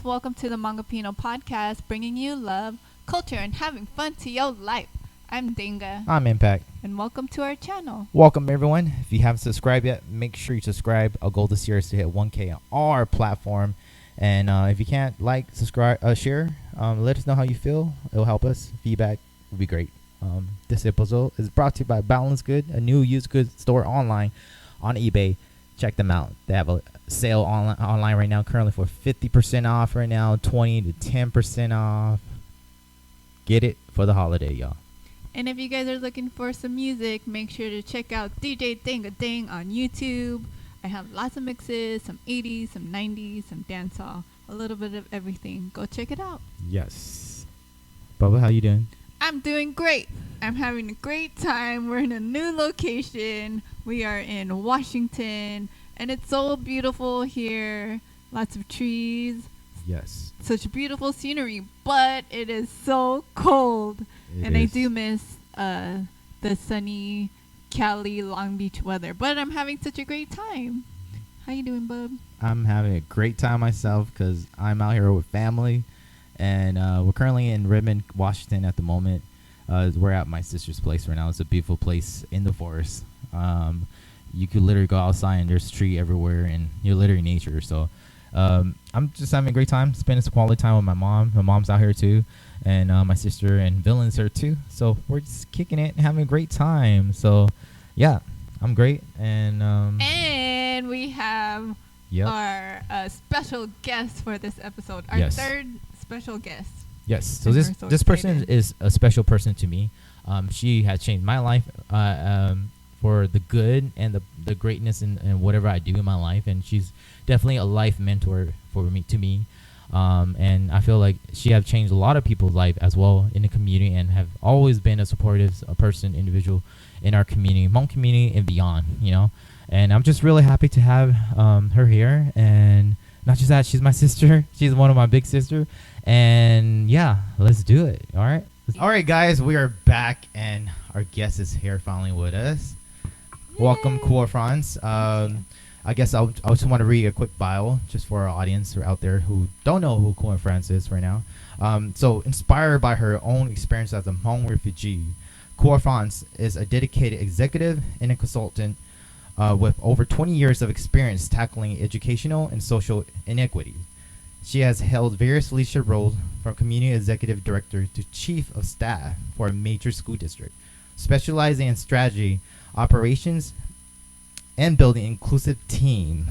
welcome to the Hmongipino Podcast, bringing you love, culture, and having fun to your life. I'm Danga. I'm Impact. And welcome to our channel. Welcome, everyone. If you haven't subscribed yet, make sure you subscribe. Our goal this year is to hit 1K on our platform. And if you can't subscribe, share, let us know how you feel. It'll help us. Feedback would be great. This episode is brought to you by Boundless Goodz, a new used goods store online on eBay. Check them out. They have a sale online right now, currently for 50% off right now, 20 to 10% off. Get it for the holiday, y'all. And if you guys are looking for some music, make sure to check out DJ Danga Dang on YouTube. I have lots of mixes, some 80s, some 90s, some dancehall, a little bit of everything. Go check it out. Yes. Bubba, how you doing? I'm doing great. I'm having a great time. We're in a new location. We are in Washington, and it's so beautiful here. Lots of trees. Yes. Such beautiful scenery, but it is so cold. I do miss the sunny Cali, Long Beach weather. But I'm having such a great time. How you doing, bub? I'm having a great time myself because I'm out here with family. And we're currently in Redmond, Washington at the moment. We're at my sister's place right now. It's a beautiful place in the forest. You could literally go outside and there's tree everywhere and you're literally nature. So I'm just having a great time, spending some quality time with my mom. My mom's out here too. And my sister and Villain's here too. So we're just kicking it and having a great time. So yeah, I'm great. And we have our special guest for this episode. Our third special guest. Yes. So this person is a special person to me. She has changed my life for the good and the greatness and whatever I do in my life. And she's definitely a life mentor to me. And I feel like she have changed a lot of people's life as well in the community and have always been a supportive individual in our community, Hmong community and beyond, you know. And I'm just really happy to have her here. And not just that, she's my sister. She's one of my big sister. And yeah, let's do it. All right. All right, guys, we are back and our guest is here finally with us. Yay. Welcome, Koua Franz. I guess I just want to read a quick bio just for our audience who are out there who don't know who Koua Franz is right now. So inspired by her own experience as a Hmong refugee, Koua Franz is a dedicated executive and a consultant with over 20 years of experience tackling educational and social inequity. She has held various leadership roles from community executive director to chief of staff for a major school district, specializing in strategy, operations, and building an inclusive team.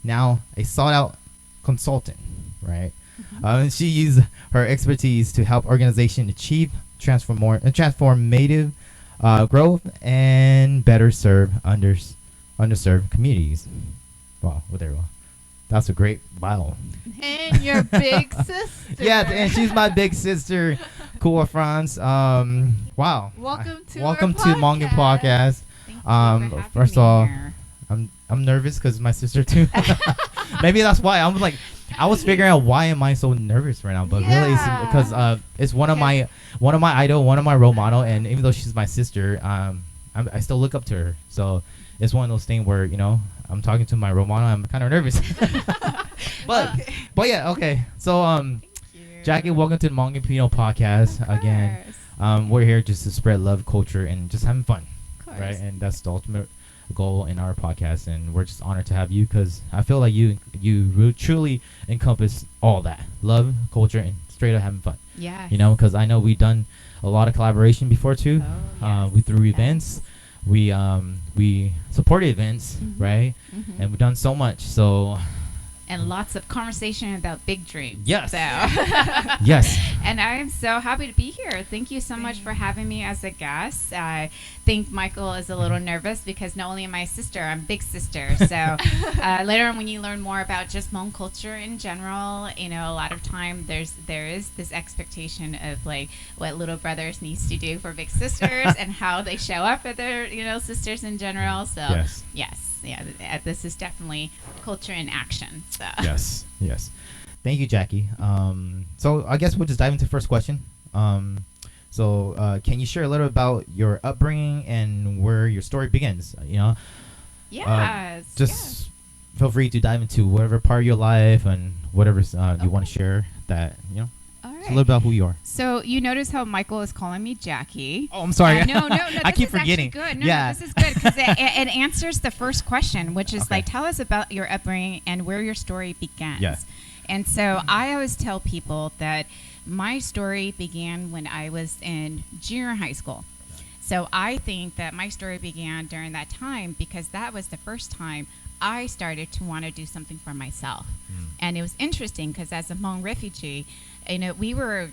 Now a sought-out consultant, right? Mm-hmm. She uses her expertise to help organizations achieve transformative growth and better serve underserved communities. Wow, well, there you go. That's a great bio. And your big sister. Yeah, and she's my big sister, Koua Franz. Wow. Welcome to Hmongipino Podcast. First of all, I'm nervous because my sister too. Maybe that's why I was figuring out why am I so nervous right now, but really it's because it's one of my idol, one of my role model, and even though she's my sister, I still look up to her. So it's one of those things where I'm talking to my role model, I'm kind of nervous. but yeah, okay. So Jackie, welcome to the Hmongipino Podcast again. We're here just to spread love, culture, and just having fun. Right, and that's the ultimate goal in our podcast, and we're just honored to have you because I feel like you really truly encompass all that love, culture, and straight up having fun. Yeah, because I know we've done a lot of collaboration before too. We threw events, we supported events, right, and we've done so much. So. And lots of conversation about big dreams. Yes. So. Yes. And I am so happy to be here. Thank you so much for having me as a guest. I think Michael is a little nervous because not only am I a sister, I'm big sister. So later on when you learn more about just Hmong culture in general, a lot of time there is this expectation of like what little brothers needs to do for big sisters and how they show up for their, sisters in general. So yes. Yeah, this is definitely culture in action. So. Yes. Thank you, Jackie. So I guess we'll just dive into the first question. So can you share a little about your upbringing and where your story begins? Yes. feel free to dive into whatever part of your life and whatever you want to share. That All right. it's a little about who you are. So you notice how Michael is calling me Jackie. Oh, I'm sorry. No. I keep forgetting. Good. No, Yeah. this is good because it answers the first question, which is Okay. like, tell us about your upbringing and where your story begins. Yeah. And so I always tell people that my story began when I was in junior high school. So I think that my story began during that time because that was the first time I started to want to do something for myself. And it was interesting because as a Hmong refugee, we were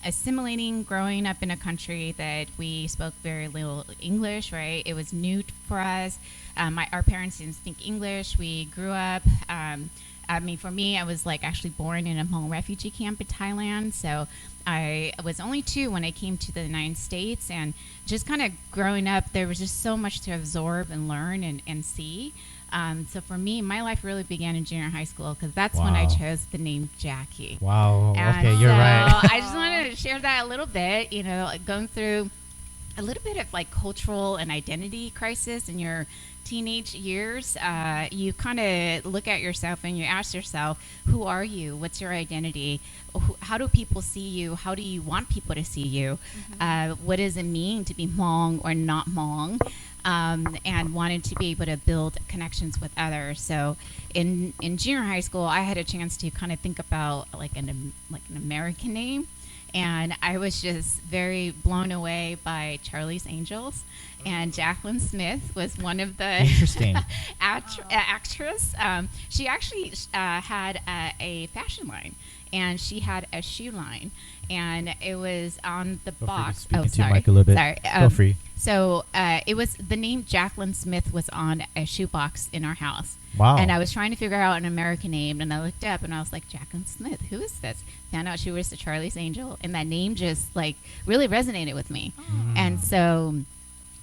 assimilating, growing up in a country that we spoke very little English, right? It was new for us. Our parents didn't speak English. We grew up, for me, I was like actually born in a Hmong refugee camp in Thailand. So I was only 2 when I came to the United States, and just kind of growing up, there was just so much to absorb and learn and see. So for me, my life really began in junior high school because that's when I chose the name Jackie. Wow. And Okay, you're right. I just wanted to share that a little bit, going through a little bit of like cultural and identity crisis in your teenage years. You kind of look at yourself and you ask yourself, who are you? What's your identity? How do people see you? How do you want people to see you? What does it mean to be Hmong or not Hmong? And wanted to be able to build connections with others. So in junior high school, I had a chance to kind of think about like an American name. And I was just very blown away by Charlie's Angels. And Jacklyn Smith was one of the Interesting. actress. She actually had a fashion line, and she had a shoe line, and it was on the box. Oh, sorry. A little bit. Sorry. Feel free. So it was the name Jacklyn Smith was on a shoebox in our house. Wow. And I was trying to figure out an American name, and I looked up and I was like, Jacklyn Smith, who is this? Found out she was the Charlie's Angel, and that name just like really resonated with me. And so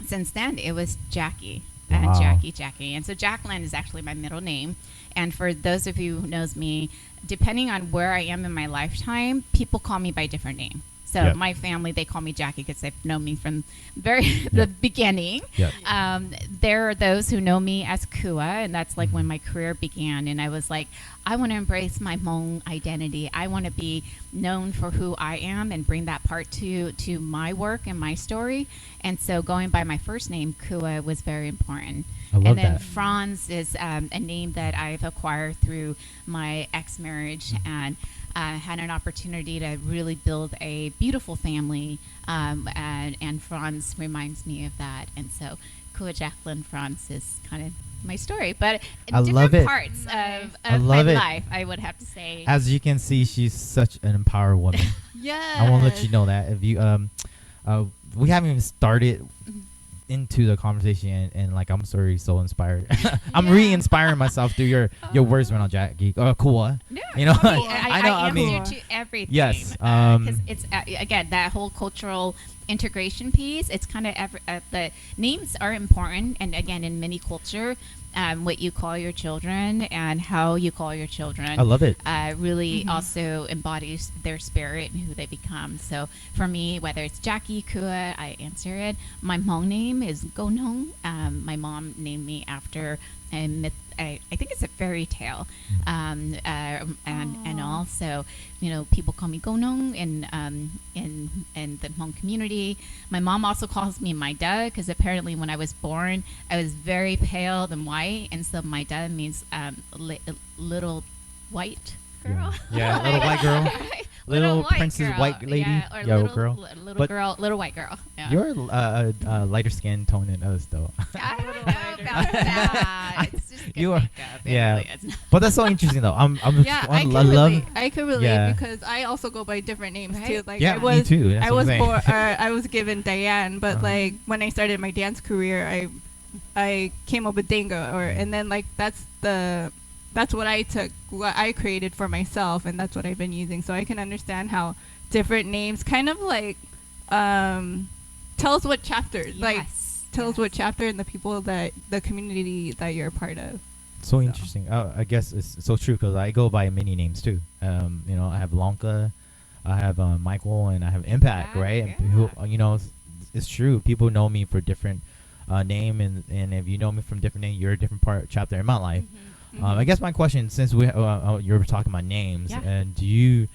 since then it was Jackie. Wow. Jackie. And so Jacklyn is actually my middle name. And for those of you who knows me, depending on where I am in my lifetime, people call me by different name. So my family, they call me Jackie because they've known me from the beginning. There are those who know me as Koua, and that's like when my career began. And I was like, I want to embrace my Hmong identity. I want to be known for who I am and bring that part to my work and my story. And so going by my first name, Koua, was very important. I love and then that. Franz is a name that I've acquired through my ex-marriage, and had an opportunity to really build a beautiful family, and Franz reminds me of that. And so Koua Jacklyn Franz is kind of my story, but I different love it. parts of I my love it. life, I would have to say. As you can see, she's such an empowered woman. I want to let you know that. If you we haven't even started into the conversation, and like I'm sorry, so inspired. I'm re-inspiring myself through your words right now, Jackie. Koua. No, You know, I know, answer I mean, to everything. yes, because it's again that whole cultural integration piece. It's kind of the names are important, and again, in many culture, what you call your children and how you call your children. I love it. Really also embodies their spirit and who they become. So for me, whether it's Jackie, Koua, I answer it. My Hmong name is Gonhong. My mom named me after a myth. I think it's a fairy tale, and also, people call me Gonong in the Hmong community. My mom also calls me my da because apparently when I was born, I was very pale and white, and so my da means little white girl. Yeah, little white girl. Little white princess girl. white lady. Yeah, or Yo, little girl. Little girl, little white girl. Yeah. You're lighter skin tone than us, though. I don't know about that. It's just good You are- makeup. It yeah. really is. But that's so interesting, though. I could relate Yeah. because I also go by different names too. Like Yeah, I was, me too. That's I what was I'm born, saying. I was given Diane, but like when I started my dance career, I came up with Danga, and then like that's what I took, what I created for myself, and that's what I've been using. So I can understand how different names kind of like tell us what chapter, tell us what chapter and the people that the community that you're a part of. So interesting. I guess it's so true because I go by many names too. I have Lonka, I have Michael, and I have Impact, right? Yeah. And people, it's true. People know me for different name, and if you know me from different name, you're a different chapter in my life. I guess my question, since you were talking about names, and do you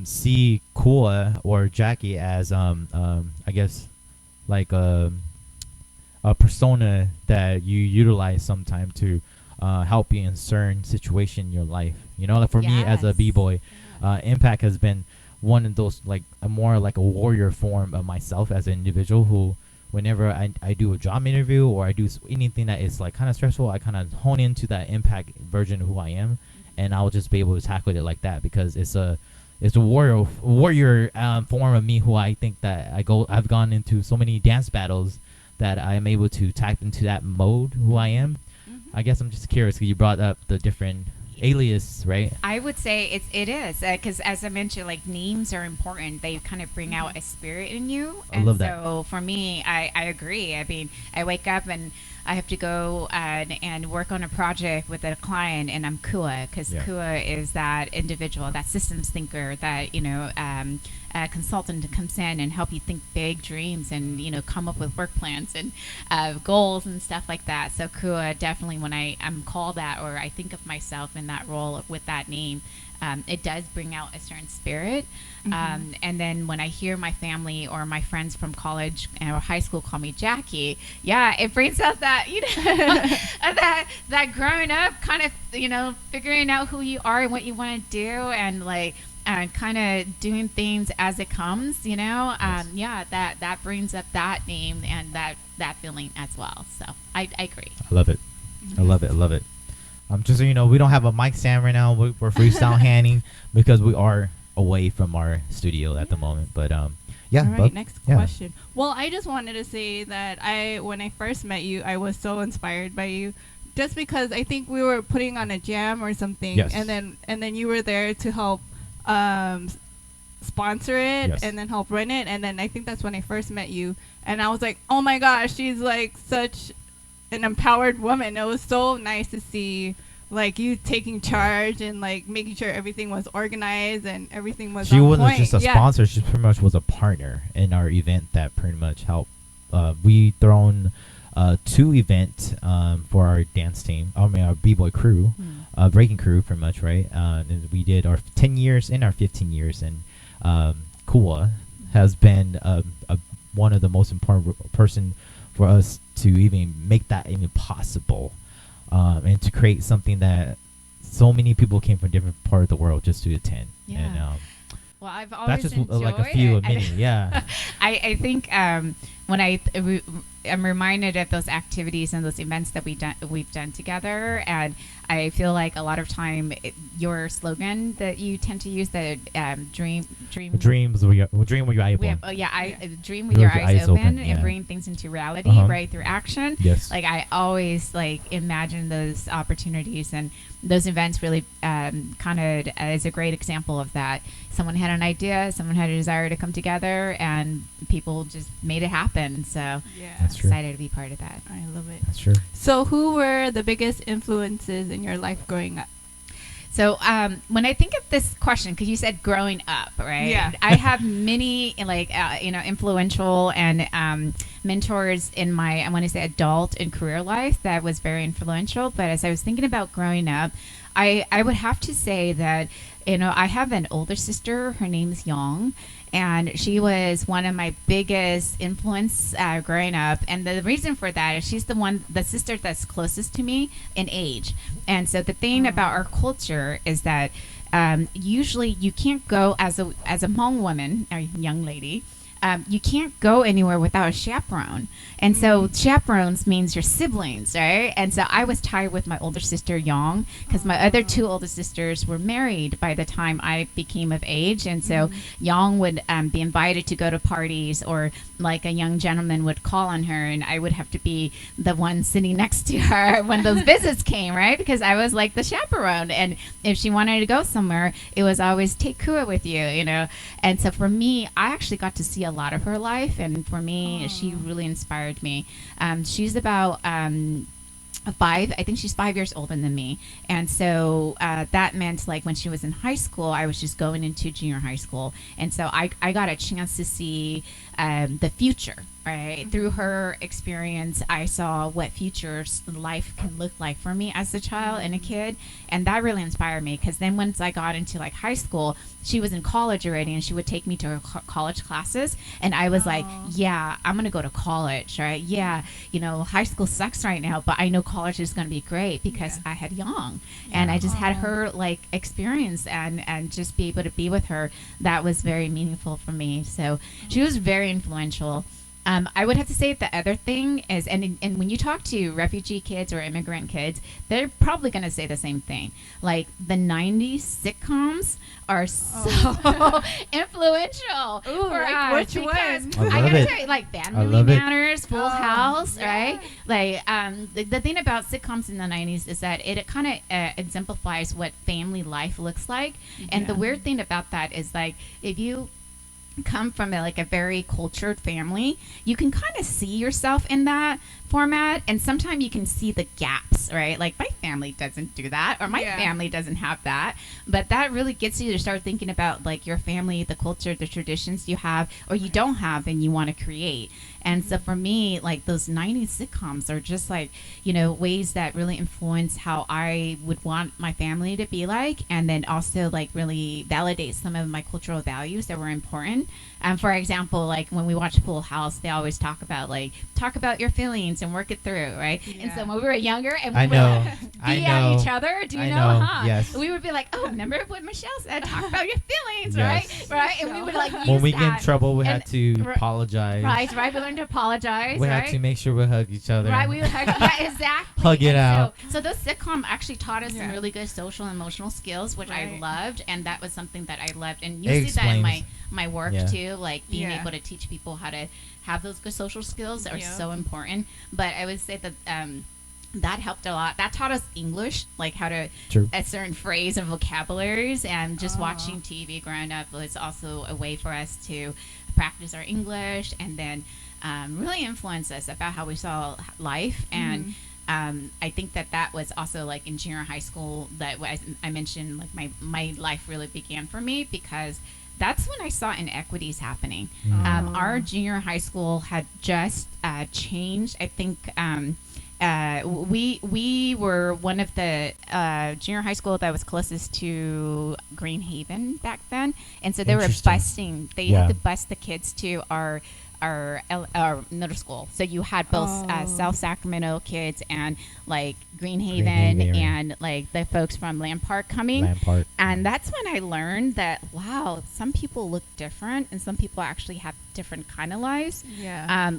see Koua or Jackie as I guess like a persona that you utilize sometime to help you in certain situation in your life? You know, like for me as a b-boy, Impact has been one of those, like a more like a warrior form of myself as an individual, who whenever I do a job interview or I do anything that is like kind of stressful, I kind of hone into that Impact version of who I am, and I'll just be able to tackle it like that, because it's a warrior form of me, who I think that I've gone into so many dance battles that I am able to tap into that mode who I am. I guess I'm just curious, because you brought up the different alias, right? I would say it is because as I mentioned, like names are important. They kind of bring out a spirit in you. I love that. So for me, I agree. I mean, I wake up and I have to go and work on a project with a client, and I'm Koua, because Koua is that individual, that systems thinker, that a consultant that comes in and help you think big dreams and come up with work plans and goals and stuff like that. So Koua, definitely, when I'm called that, or I think of myself in that role with that name, it does bring out a certain spirit. And then when I hear my family or my friends from college or high school call me Jackie, it brings out that that growing up kind of figuring out who you are and what you want to do, and like kind of doing things as it comes. That brings up that name and that feeling as well. So I agree. I love it. I love it. Just so you know, we don't have a mic stand right now. We're freestyle handing because we are away from our studio at the moment. But All right, next question. Well, I just wanted to say that when I first met you, I was so inspired by you, just because I think we were putting on a jam or something, and then you were there to help sponsor it and then help run it, and then I think that's when I first met you, and I was like, oh my gosh, she's like such an empowered woman. It was so nice to see like you taking charge and like making sure everything was organized and everything was. She wasn't just a sponsor; she pretty much was a partner in our event that pretty much helped. We thrown 2 events for our dance team. I mean, our b-boy crew, breaking crew, pretty much, right? And we did our 10 years and our 15 years, and Koua has been one of the most important person for us to even make that even possible, and to create something that so many people came from different part of the world just to attend. And, well, I've always that's just enjoyed like a few of many. I think when I'm reminded of those activities and those events that we've done together, and I feel like a lot of time your slogan that you tend to use, that dream with your eyes open. Dream with your eyes open, and bring things into reality, right, through action. Like I always like imagine those opportunities, and those events really kind of is a great example of that. Someone had an idea, someone had a desire to come together, and people just made it happen. So that's true. Excited to be part of that. I love it. That's true. So who were the biggest influences in your life growing up? So when I think of this question, because you said growing up, right? Yeah. I have many influential and mentors in my, I want to say, adult and career life that was very influential. But as I was thinking about growing up, I would have to say that, I have an older sister. Her name is Yang. And she was one of my biggest influence growing up. And the reason for that is she's the sister that's closest to me in age. And so the thing about our culture is that usually you can't go as a Hmong woman or young lady. You can't go anywhere without a chaperone. And so chaperones means your siblings, right? And so I was tied with my older sister, Yang, because my other 2 older sisters were married by the time I became of age. And so Yang would be invited to go to parties, or like a young gentleman would call on her, and I would have to be the one sitting next to her when those visits came, right? Because I was like the chaperone. And if she wanted to go somewhere, it was always take Koua with you, And so for me, I actually got to see a lot of her life, and for me, she really inspired me. She's about 5. I think she's 5 years older than me, and so that meant like when she was in high school, I was just going into junior high school, and so I got a chance to see the future right? Through her experience, I saw what future life can look like for me as a child and a kid. And that really inspired me, because then once I got into like high school, she was in college already, and she would take me to her college classes. And I was like, yeah, I'm going to go to college, right? Yeah, you know, high school sucks right now, but I know college is going to be great because I had Young. And I just had her like experience and just be able to be with her. That was very meaningful for me. So she was very influential. I would have to say the other thing is, and when you talk to refugee kids or immigrant kids, they're probably going to say the same thing. Like the 90s sitcoms are so influential for us. Which one? I gotta tell you, like Family Matters, Full House, right? Like the thing about sitcoms in the 90s is that it kind of exemplifies what family life looks like. And the weird thing about that is, like, if you come from a very cultured family, you can kind of see yourself in that format, and sometimes you can see the gaps, right? Like, my family doesn't do that, or my family doesn't have that, but that really gets you to start thinking about like your family, the culture, the traditions you have or you don't have and you want to create. And so for me, like, those 90s sitcoms are just like, you know, ways that really influence how I would want my family to be like, and then also like really validate some of my cultural values that were important. For example, like when we watch Full House, they always talk about your feelings and work it through, right? Yeah. And so when we were younger and we would be at each other, do you know? Huh? Yes. We would be like, oh, remember what Michelle said? Talk about your feelings, right? And we would like use when we that. get in trouble, we had to apologize. Right. We learned to apologize. We had to make sure we hug each other. Right. We would hug. Yeah, exactly. Hug it out. So those sitcom actually taught us some really good social and emotional skills, which I loved, and that was something that I loved. And you see that in my work too, like being able to teach people how to have those good social skills are so important. But I would say that that helped a lot. That taught us English, like how to a certain phrase and vocabularies, and just watching TV growing up was also a way for us to practice our English, and then really influence us about how we saw life. And I think that was also like in junior high school that I mentioned, like my life really began for me, because that's when I saw inequities happening. Our junior high school had just changed. I think we were one of the junior high school that was closest to Green Haven back then, and so they were busing. They had to bus the kids to our middle school. So you had both South Sacramento kids and like Green Haven and like the folks from Land Park coming. And that's when I learned that, wow, some people look different and some people actually have different kind of lives.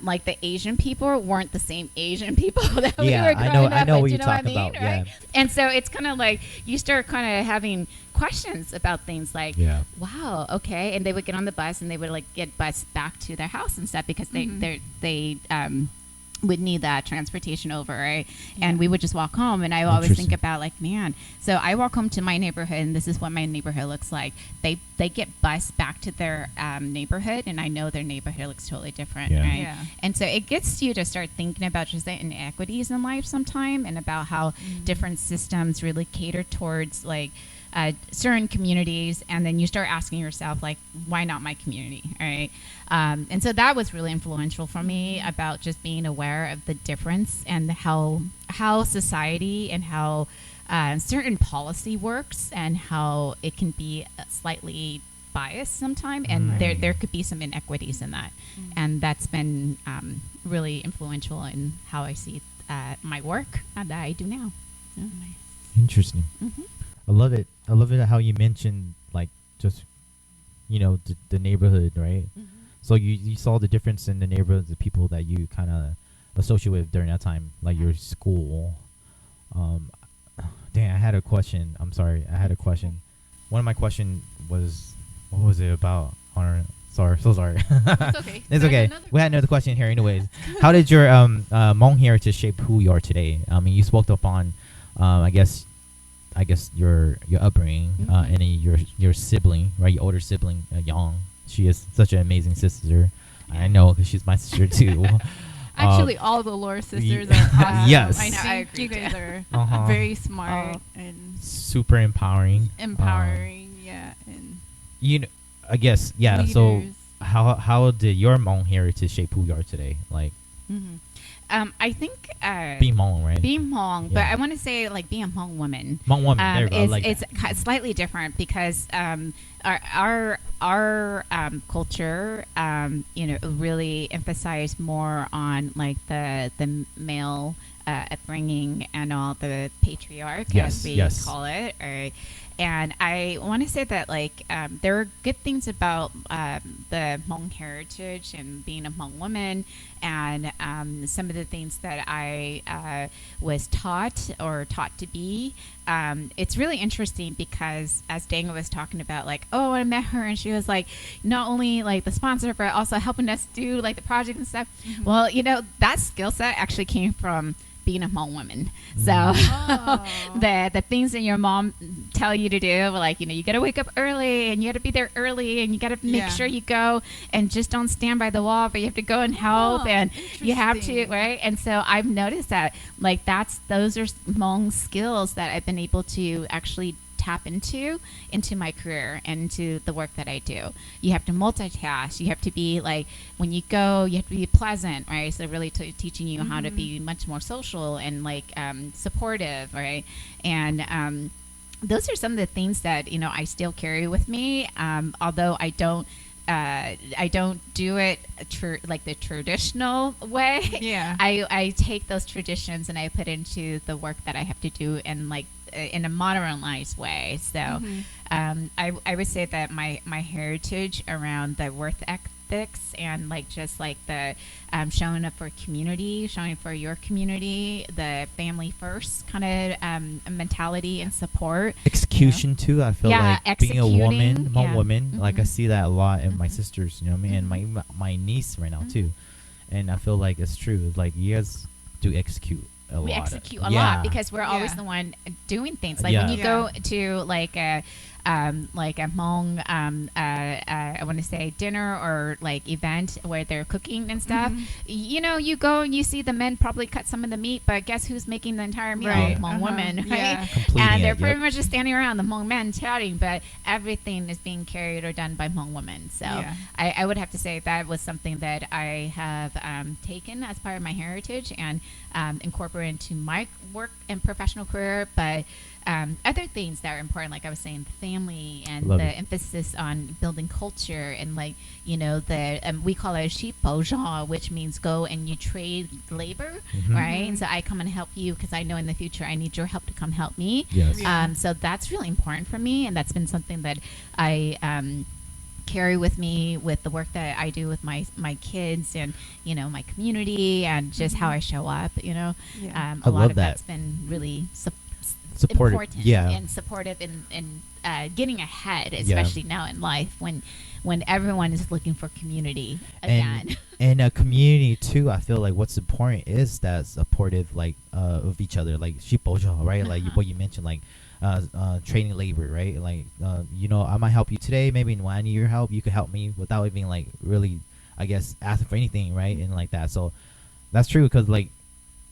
Like the Asian people weren't the same Asian people that we were growing up with. I know what you're talking about. Right? And so it's kind of like you start kind of having questions about things like, wow, okay. And they would get on the bus and they would like get bused back to their house and stuff, because they would need that transportation over, right? And we would just walk home. And I always think about like, man, so I walk home to my neighborhood and this is what my neighborhood looks like. They get bused back to their neighborhood, and I know their neighborhood looks totally different, right? And so it gets you to start thinking about just the inequities in life sometime, and about how different systems really cater towards like certain communities, and then you start asking yourself like, why not my community, right? And so that was really influential for me, about just being aware of the difference and how society and how certain policy works, and how it can be slightly biased sometimes, and there could be some inequities in that. And that's been really influential in how I see my work that I do now. Interesting. I love it. I love it how you mentioned like just, you know, the neighborhood, right? So you saw the difference in the neighborhoods, the people that you kind of associate with during that time, like your school. Dang, I had a question. I'm sorry. I had a question. One of my question was, what was it about? So sorry. It's okay. It's okay. We had another question here anyways. How did your Hmong heritage shape who you are today? I mean, you spoke up on, I guess your upbringing, and then your sibling, right? Your older sibling, Yang. She is such an amazing sister. I know, because she's my sister too. Actually, all the Lor sisters are awesome. Yes. I know. I agree. You guys are very smart and super empowering. And you know, I guess leaders. So how did your Hmong heritage shape who you are today? Like, I think being Hmong, right? Being Hmong, but I want to say like being a Hmong woman. Hmong woman, there you go. Like it's slightly different because our culture, really emphasized more on like the male upbringing and all the patriarch, as we call it, or. And I want to say that, like, there are good things about the Hmong heritage and being a Hmong woman, and some of the things that I was taught to be. It's really interesting because, as Danga was talking about, like, I met her and she was like, not only like the sponsor, but also helping us do like the project and stuff. Mm-hmm. Well, that skill set actually came from being a Hmong woman. So the things that your mom tell you to do, like, you got to wake up early and you got to be there early and you got to make sure you go and just don't stand by the wall, but you have to go and help and you have to, right? And so I've noticed that, like, those are Hmong skills that I've been able to actually tap into my career and into the work that I do. You have to multitask. You have to be like, when you go, you have to be pleasant, right? So really teaching you how to be much more social and like supportive, right? And those are some of the things that I still carry with me, although I don't do it like the traditional way. Yeah. I take those traditions and I put into the work that I have to do and like in a modernized way. So I would say that my heritage around the work ethics and like just like the showing up for community, showing for your community, the family first kind of mentality and support. Execution too. I feel like being a woman, Hmong woman, like I see that a lot in my sisters, and my niece right now too. And I feel like it's true. Like you guys do execute. We execute a lot because we're always the one doing things. Like when you go to like a Hmong, I want to say dinner or like event where they're cooking and stuff. You go and you see the men probably cut some of the meat, but guess who's making the entire meal? Hmong women, right? Yeah. And they're pretty much just standing around the Hmong men chatting, but everything is being carried or done by Hmong women. So I would have to say that was something that I have taken as part of my heritage and incorporated into my work and professional career, but other things that are important, like I was saying, the family and emphasis on building culture and like we call it shipo, which means go and you trade labor, right? And so I come and help you because I know in the future I need your help to come help me. So that's really important for me, and that's been something that I carry with me with the work that I do with my kids and my community and just how I show up. A lot of that's been really supportive, important and supportive in getting ahead, especially now in life when everyone is looking for community again. And a community too. I feel like what's important is that supportive, like of each other, like shipoja, right? Like what you mentioned, like training labor, right? Like I might help you today. Maybe when I need your help, you could help me without even like really, I guess, asking for anything, right? And like that. So that's true because like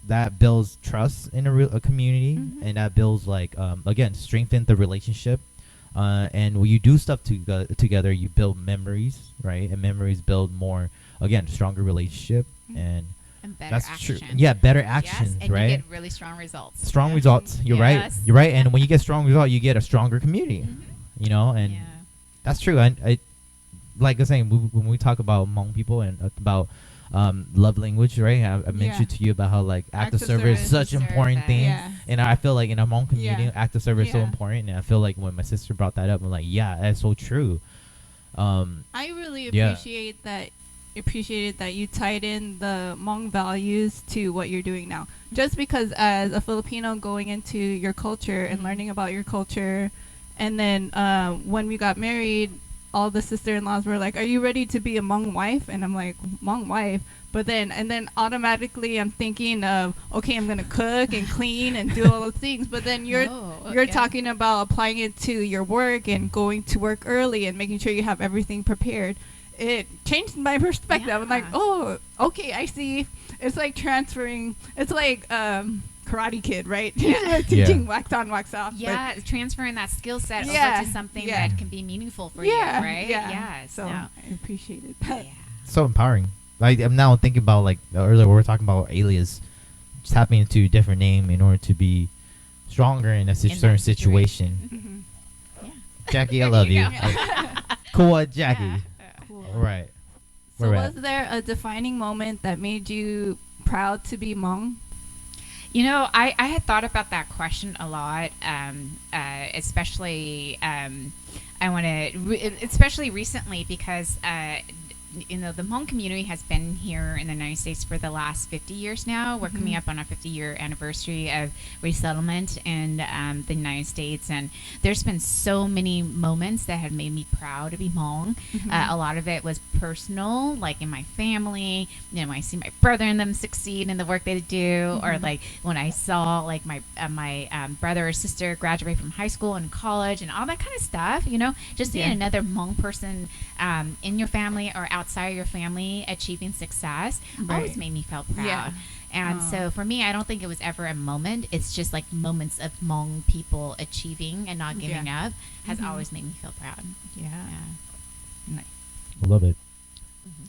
that builds trust in a community, and that builds like again strengthen the relationship. And when you do stuff together, you build memories, right? And memories build more, again, stronger relationship, and better that's action. true. Yeah, better actions, and right? You get really strong results. Strong results. You're right. You're right. And when you get strong results, you get a stronger community. And that's true. I like I was saying, when we talk about Hmong people and about love language, right? I mentioned to you about how like act of service is such an important thing, and I feel like in a Hmong community, act of service is so important. And I feel like when my sister brought that up, I'm like, that's so true. I really appreciated that you tied in the Hmong values to what you're doing now. Just because as a Filipino going into your culture and learning about your culture, and then when we got married, all the sister-in-laws were like, are you ready to be a Hmong wife? And I'm like, Hmong wife? But then automatically I'm thinking of, okay, I'm going to cook and clean and do all those things. But then you're talking about applying it to your work and going to work early and making sure you have everything prepared. It changed my perspective. I'm like, oh, okay, I see. It's like transferring. It's like Karate Kid, right? Yeah. Teaching wax on, wax off. Yeah, transferring that skill set over to something that can be meaningful for you, right? Yeah. So I appreciated that. Yeah. So empowering. Like, I'm now thinking about, like, earlier we were talking about alias, just tapping into a different name in order to be stronger in a certain situation. Yeah. Jackie, I love you. Koua Jackie. Yeah. Cool. Right. So was there a defining moment that made you proud to be Hmong? You know, I had thought about that question a lot, especially especially recently because the Hmong community has been here in the United States for the last 50 years now. We're coming up on our 50-year anniversary of resettlement in the United States, and there's been so many moments that have made me proud to be Hmong. A lot of it was personal, like in my family, when I see my brother and them succeed in the work they do, or like when I saw like my brother or sister graduate from high school and college and all that kind of stuff, just seeing another Hmong person in your family or outside of your family achieving success always made me feel proud. And so for me, I don't think it was ever a moment. It's just like moments of Hmong people achieving and not giving up has always made me feel proud. Nice. I love it.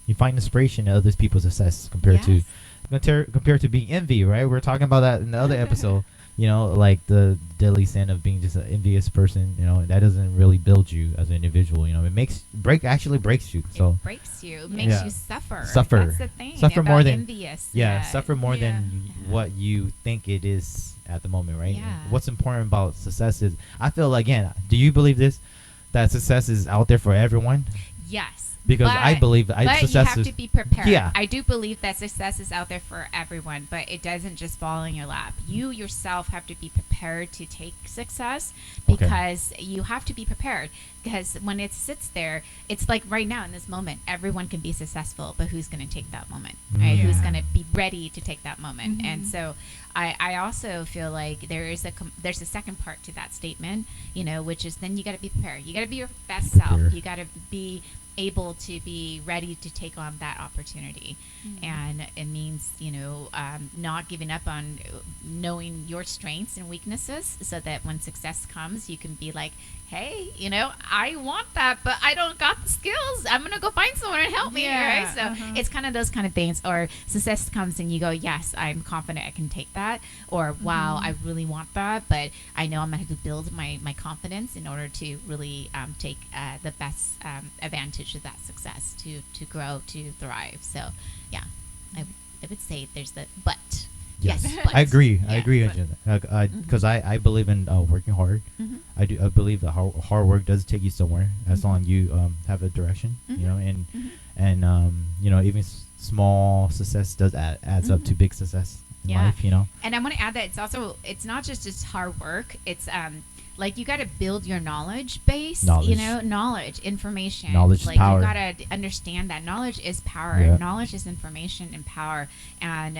You find inspiration in other people's success compared to being envy, right? We were talking about that in the other episode. Like the deadly sin of being just an envious person, that doesn't really build you as an individual. It actually breaks you. So it breaks you, makes you suffer. That's the thing. Suffer more than envious. Suffer more than what you think it is at the moment, right? Yeah. What's important about success is, I feel again, do you believe this? That success is out there for everyone? Yes. Because I believe success you have to be prepared. Yeah. I do believe that success is out there for everyone, but it doesn't just fall in your lap. You yourself have to be prepared to take success because you have to be prepared. Because when it sits there, it's like right now in this moment, everyone can be successful, but who's going to take that moment? Right? Who's going to be ready to take that moment? And so I also feel like there's a second part to that statement, which is then you got to be prepared. You got to be your best self. You got to be able to be ready to take on that opportunity. And it means not giving up on knowing your strengths and weaknesses, so that when success comes you can be like, hey, I want that, but I don't got the skills. I'm gonna go find someone and help me, right? So it's kind of those kind of things. Or success comes and you go, yes, I'm confident I can take that, or wow, I really want that, but I know I'm gonna have to build my confidence in order to really take the best advantage of that success to grow, to thrive. So I would say there's the but. Yes, but. I agree. I agree because I believe in working hard. I believe that hard work does take you somewhere as long as you have a direction. And even small success does adds up to big success in life. And I want to add that it's not just hard work. It's like you got to build your knowledge base, knowledge, information. Knowledge is power. You got to understand that knowledge is power. Yeah. Knowledge is information and power. And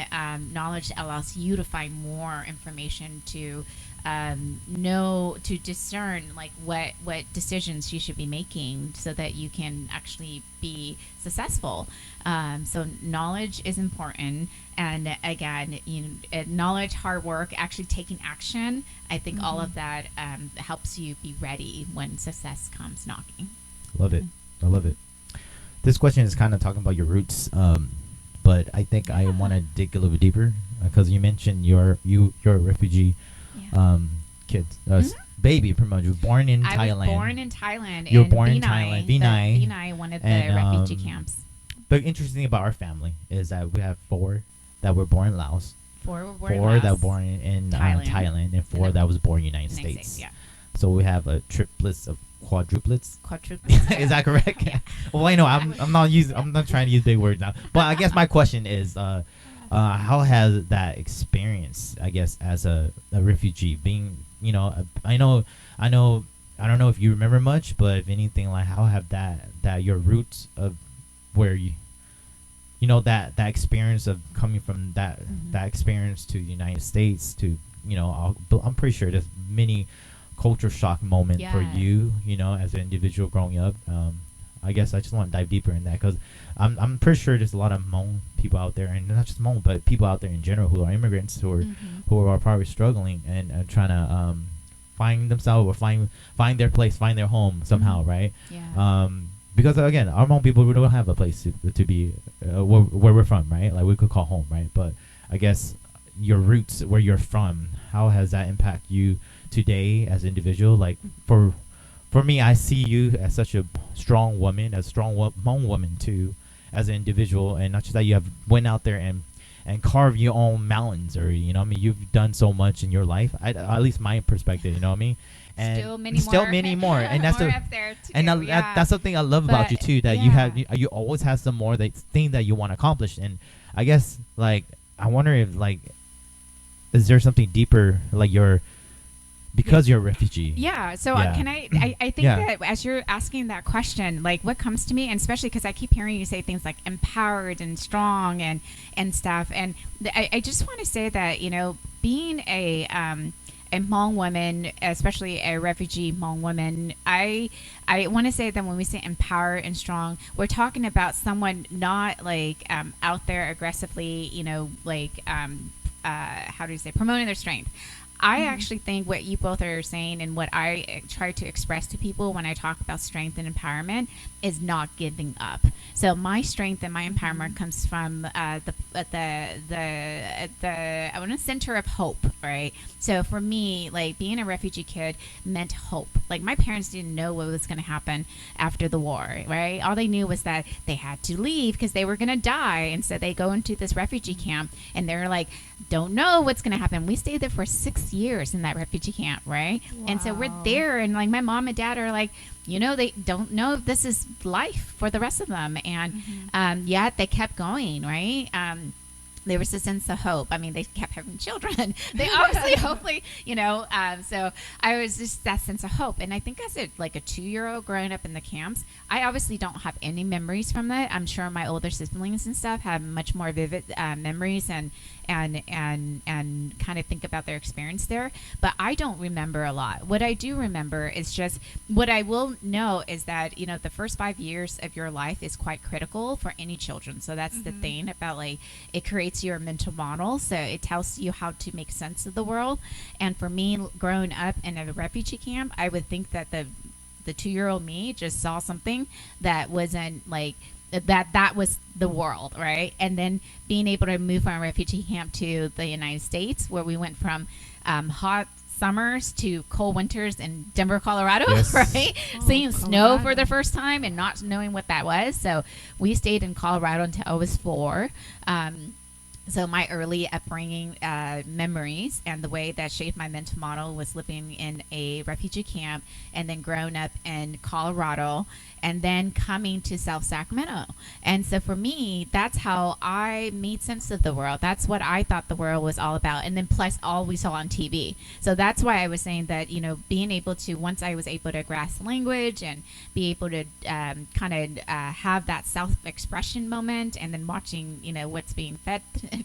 knowledge allows you to find more information to know, to discern like what decisions you should be making so that you can actually be successful. So knowledge is important. And again, knowledge, hard work, actually taking action. I think all of that helps you be ready when success comes knocking. Love it. I love it. This question is kind of talking about your roots, but I think I want to dig a little bit deeper because you mentioned you're a refugee kid, baby, pretty much. You were born in Thailand. I was born in Thailand. You were born in Thailand. Vinay, one of the refugee camps. The interesting thing about our family is that we have 4 that were born in Laos, 4 were born in 4 Laos, that were born in Thailand, and 4 that was born in the United States. Yeah. So we have a triplets of quadruplets. Quadruplets. Is that correct? Yeah. Well, I know I'm not trying to use big words now. But I guess my question is, how has that experience, I guess, as a refugee, being, I don't know if you remember much, but if anything, like how have that your roots of where that experience of coming from that experience to the United States to, I'm pretty sure there's many culture shock moment for you, as an individual growing up. I guess I just want to dive deeper in that because I'm pretty sure there's a lot of Hmong people out there, and not just Hmong, but people out there in general who are immigrants who who are probably struggling and trying to find themselves or find their place, find their home somehow, right? Yeah. Because again, our Hmong people, we don't have a place to be where we're from, right? Like we could call home, right? But I guess your roots, where you're from, how has that impact you today as an individual? Like for me, I see you as such a strong woman, a strong Hmong woman too, as an individual, and not just that you have went out there and carved your own mountains, or you know what I mean, you've done so much in your life. At least my perspective, you know what I mean. And still many more, and that's more up there too, and that's something I love about you too. That you always have some more thing that you want to accomplish. And I guess like I wonder if like is there something deeper like because you're a refugee. Yeah. So can I think that as you're asking that question, like what comes to me, and especially because I keep hearing you say things like empowered and strong and stuff, and I just want to say that, you know, being a Hmong woman, especially a refugee Hmong woman, I want to say that when we say empowered and strong, we're talking about someone not like out there aggressively, you know, like how do you say, promoting their strength. I actually think what you both are saying and what I try to express to people when I talk about strength and empowerment is not giving up. So my strength and my empowerment comes from the center of hope, right? So for me, like being a refugee kid meant hope. Like my parents didn't know what was going to happen after the war, right? All they knew was that they had to leave because they were going to die, and so they go into this refugee camp, and they're like, don't know what's going to happen. We stayed there for 6 years in that refugee camp, right? Wow. And so we're there, and like my mom and dad are like, you know, they don't know if this is life for the rest of them, and yet they kept going, right? There was a sense of hope. I mean, they kept having children. They obviously, hopefully, you know. So I was just that sense of hope. And I think as a 2-year-old growing up in the camps, I obviously don't have any memories from that. I'm sure my older siblings and stuff have much more vivid memories and kind of think about their experience there. But I don't remember a lot. What I do remember is just what I will know is that, you know, the first 5 years of your life is quite critical for any children. So that's the thing about like it creates your mental model. So it tells you how to make sense of the world. And for me, growing up in a refugee camp, I would think that the 2-year-old me just saw something that wasn't like that was the world, right? And then being able to move from a refugee camp to the United States, where we went from hot summers to cold winters in Denver, Colorado, right? Seeing snow for the first time and not knowing what that was. So we stayed in Colorado until I was 4. So my early upbringing memories and the way that shaped my mental model was living in a refugee camp and then growing up in Colorado and then coming to South Sacramento. And so for me, that's how I made sense of the world. That's what I thought the world was all about. And then plus all we saw on TV. So that's why I was saying that, you know, being able to, once I was able to grasp the language and be able to have that self-expression moment, and then watching, you know, what's being fed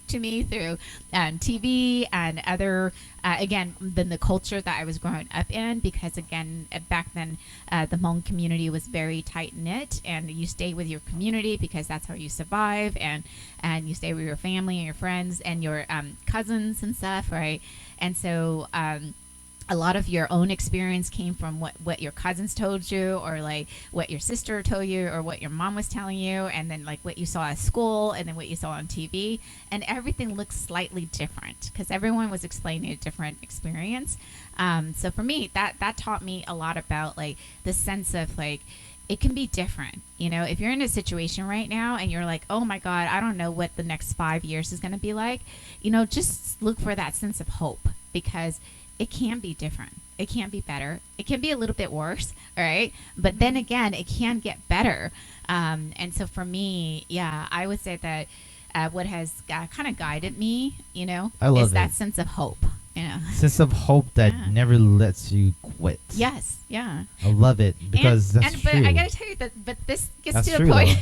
to me through TV and other, again, then the culture that I was growing up in, because again, back then, the Hmong community was very tight-knit, and you stay with your community because that's how you survive, and you stay with your family and your friends and your cousins and stuff, right? And so a lot of your own experience came from what your cousins told you, or like what your sister told you, or what your mom was telling you, and then like what you saw at school, and then what you saw on TV, and everything looks slightly different because everyone was explaining a different experience. So for me, that taught me a lot about like the sense of like, it can be different. You know, if you're in a situation right now and you're like, oh my God, I don't know what the next 5 years is going to be like, you know, just look for that sense of hope, because it can be different. It can be better. It can be a little bit worse, all right? But then again, it can get better. And so for me, yeah, I would say that what has kind of guided me, you know, is that sense of hope. Yeah. Sense of hope that never lets you quit. Yes. Yeah. I love it because that's true. But I got to tell you that, but this gets to the point.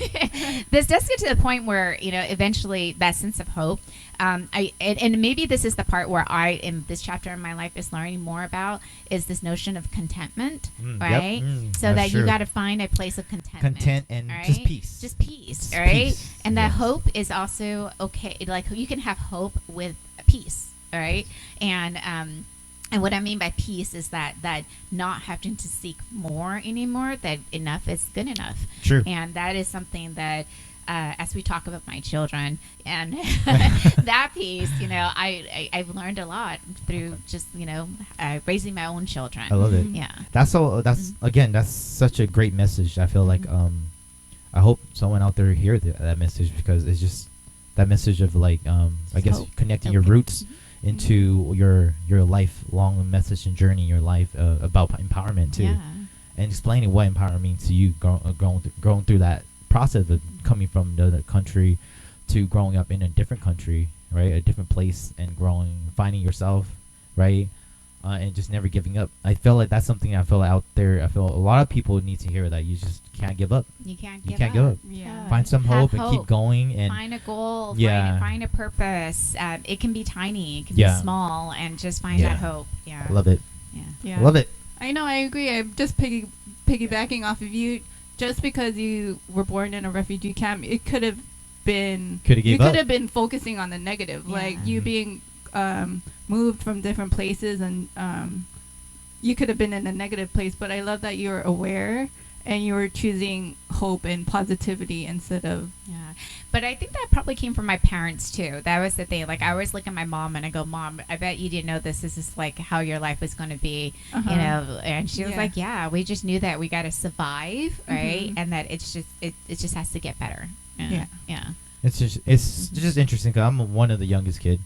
This does get to the point where, you know, eventually that sense of hope. And maybe this is the part where I, in this chapter in my life, is learning more about is this notion of contentment, right? Yep. So that you got to find a place of contentment. Content and right? just peace. Just peace, right? Peace. And that hope is also okay. Like you can have hope with peace. all right? And what I mean by peace is that not having to seek more anymore, that enough is good enough. True. And that is something that, as we talk about my children and that piece, I've learned a lot through just, raising my own children. I love it. Yeah. That's such a great message. I feel like, I hope someone out there hear that message, because it's just that message of like, I guess hope. connecting your roots into your lifelong message and journey in your life, about empowerment too, and explaining what empowerment means to you, going through that process of coming from another country to growing up in a different country, right, a different place, and finding yourself, right, and just never giving up. I feel like that's something I feel out there. I feel a lot of people need to hear that you just can't give up. You can't give up. Yeah. Find some hope and keep going, and find a goal. Yeah. Find a purpose. It can be tiny. It can be small, and just find that hope. Yeah. I love it. Yeah. I love it. I know. I agree. I'm just piggybacking off of you. Just because you were born in a refugee camp, it could have been. You could have been focusing on the negative, like you being moved from different places, and you could have been in a negative place. But I love that you're aware and you were choosing hope and positivity instead of. Yeah, but I think that probably came from my parents too. That was the thing. Like, I always look at my mom and I go, "Mom, I bet you didn't know this is like how your life was going to be," And she was like, "Yeah, we just knew that we got to survive, right? And that it just has to get better." Yeah. It's just interesting because I'm one of the youngest kid,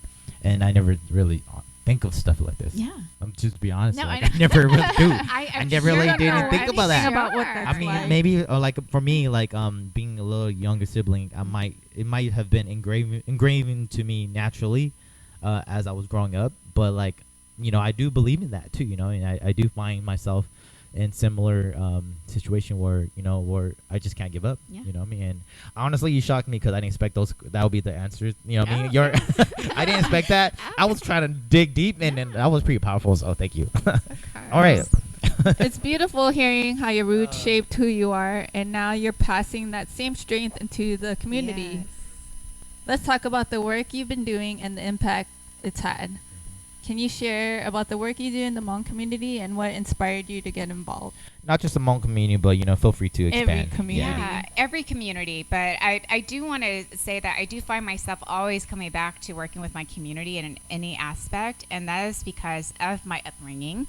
and I never really think of stuff like this. Yeah. I'm just to be honest. No, I never really do. I never really didn't think about that. About what that's I mean, like. maybe like for me, like being a little younger sibling, it might have been engraved to me naturally, as I was growing up. But like, I do believe in that too. And I do find myself in similar situation where I just can't give up. Yeah. You know what I mean? And honestly, you shocked me because I didn't expect that would be the answers. You know what I mean? I didn't expect that. I was trying to dig deep, and that was pretty powerful. So thank you. All right. It's beautiful hearing how your roots shaped who you are, and now you're passing that same strength into the community. Yes. Let's talk about the work you've been doing and the impact it's had. Can you share about the work you do in the Hmong community and what inspired you to get involved? Not just the Hmong community, but feel free to expand. Every community. Yeah, every community. But I do want to say that I do find myself always coming back to working with my community in any aspect, and that is because of my upbringing.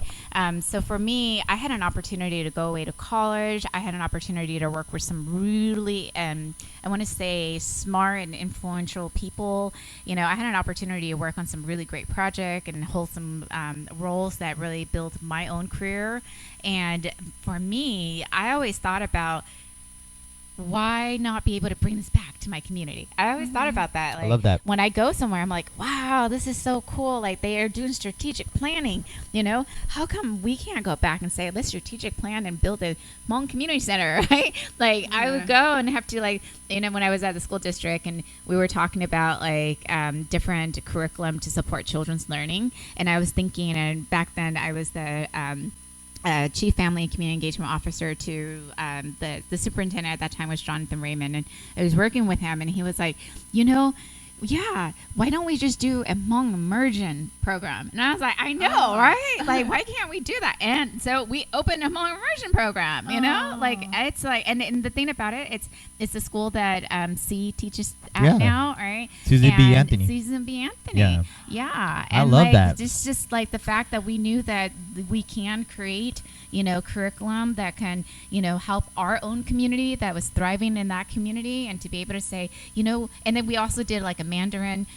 So for me, I had an opportunity to go away to college. I had an opportunity to work with some really, I want to say, smart and influential people. I had an opportunity to work on some really great projects and hold some roles that really built my own career. And for me, I always thought about why not be able to bring this back to my community. I always thought about that. Like, I love that. When I go somewhere, I'm like, wow, this is so cool. Like, they are doing strategic planning. How come we can't go back and say, let's strategic plan and build a Hmong community center, right? Like, I would go and have to, like, when I was at the school district and we were talking about like different curriculum to support children's learning, and I was thinking, and back then I was the Chief Family and Community Engagement Officer to the superintendent at that time was Jonathan Raymond, and I was working with him, and he was like, why don't we just do a Hmong immersion program? And I was like, I know, right? Like, why can't we do that? And so we opened a Hmong immersion program, like it's like, and the thing about it, it's the school that C teaches at now, right? Susan B. Anthony. Yeah. I and love like, that. It's just like the fact that we knew that we can create, curriculum that can, help our own community that was thriving in that community, and to be able to say, and then we also did like a Mandarin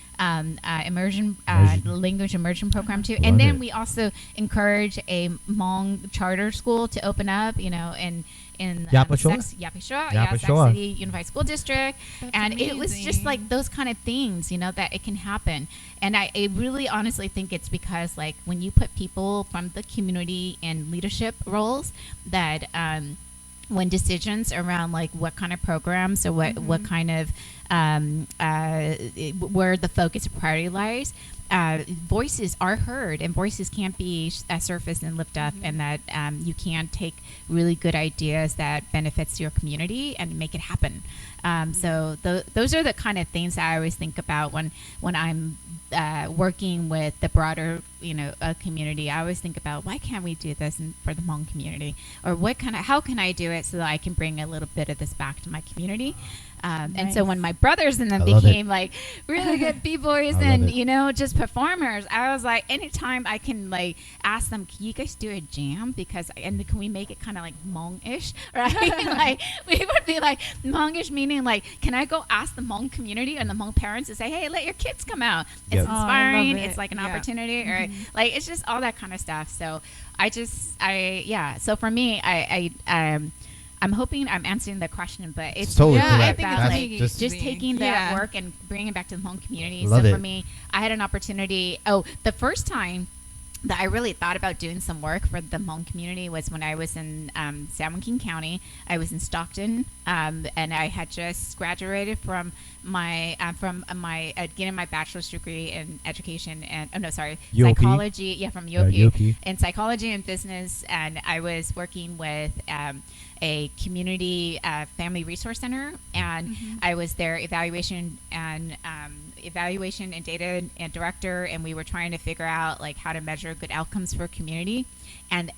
immersion language immersion program too. And then we also encourage a Hmong charter school to open up, in Yapashoa Sac City Unified School District. That's and amazing. It was just like those kind of things, that it can happen. And I really honestly think it's because, like, when you put people from the community in leadership roles, that when decisions around like what kind of programs or what kind of where the focus of priority lies, voices are heard, and voices can't be surfaced and lift up, and that you can take really good ideas that benefits your community and make it happen. So those are the kind of things that I always think about when I'm working with the broader, community. I always think about, why can't we do this for the Hmong community, or how can I do it so that I can bring a little bit of this back to my community. And so when my brothers and them became like really good b-boys and just performers, I was like, anytime I can like ask them, can you guys do a jam, and can we make it kind of like Hmong-ish, right? Like we would be like Hmong-ish, meaning like, can I go ask the Hmong community and the Hmong parents to say, hey, let your kids come out. It's inspiring. It's like an opportunity, or like it's just all that kind of stuff. So so for me, I'm hoping I'm answering the question, but it's totally I think about like just taking that work and bringing it back to the Hmong community. So for me, I had an opportunity. The first time that I really thought about doing some work for the Hmong community was when I was in San Joaquin County. I was in Stockton, and I had just graduated from getting my bachelor's degree in education and psychology. Yeah, from UOP in psychology and business, and I was working with a community family resource center, and I was their evaluation and data and director, and we were trying to figure out like how to measure good outcomes for community. And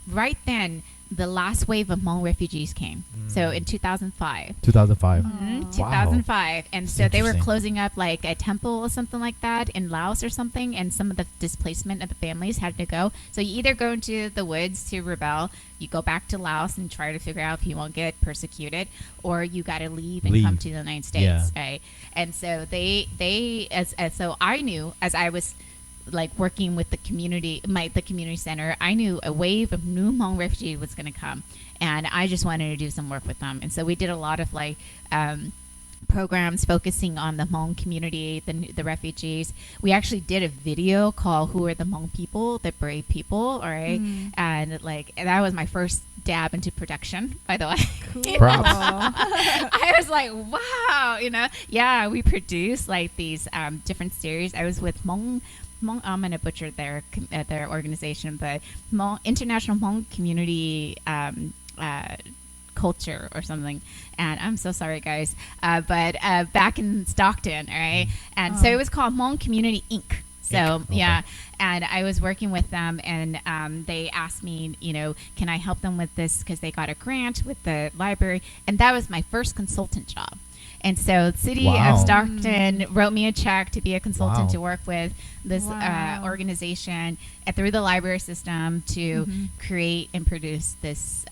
right then, the last wave of Hmong refugees came. So in 2005. 2005. And so they were closing up like a temple or something like that in Laos or something, and some of the displacement of the families had to go. So you either go into the woods to rebel, you go back to Laos and try to figure out if you won't get persecuted, or you got to leave and come to the United States, right? And so so I knew, as I was like working with the community center, I knew a wave of new Hmong refugees was going to come, and I just wanted to do some work with them. And so we did a lot of like programs focusing on the Hmong community, the refugees. We actually did a video called "Who Are the Hmong People?" The Brave People, all right? And that was my first dab into production, by the way. Cool. Props. I was like, wow, we produced like these different series. I was with Hmong, I'm going to butcher their organization, but International Hmong Community Culture or something. And I'm so sorry, guys. But back in Stockton, all right? And so it was called Hmong Community Inc. So, and I was working with them, and they asked me, can I help them with this, because they got a grant with the library. And that was my first consultant job. And so the city of Stockton wrote me a check to be a consultant to work with this organization through the library system to create and produce this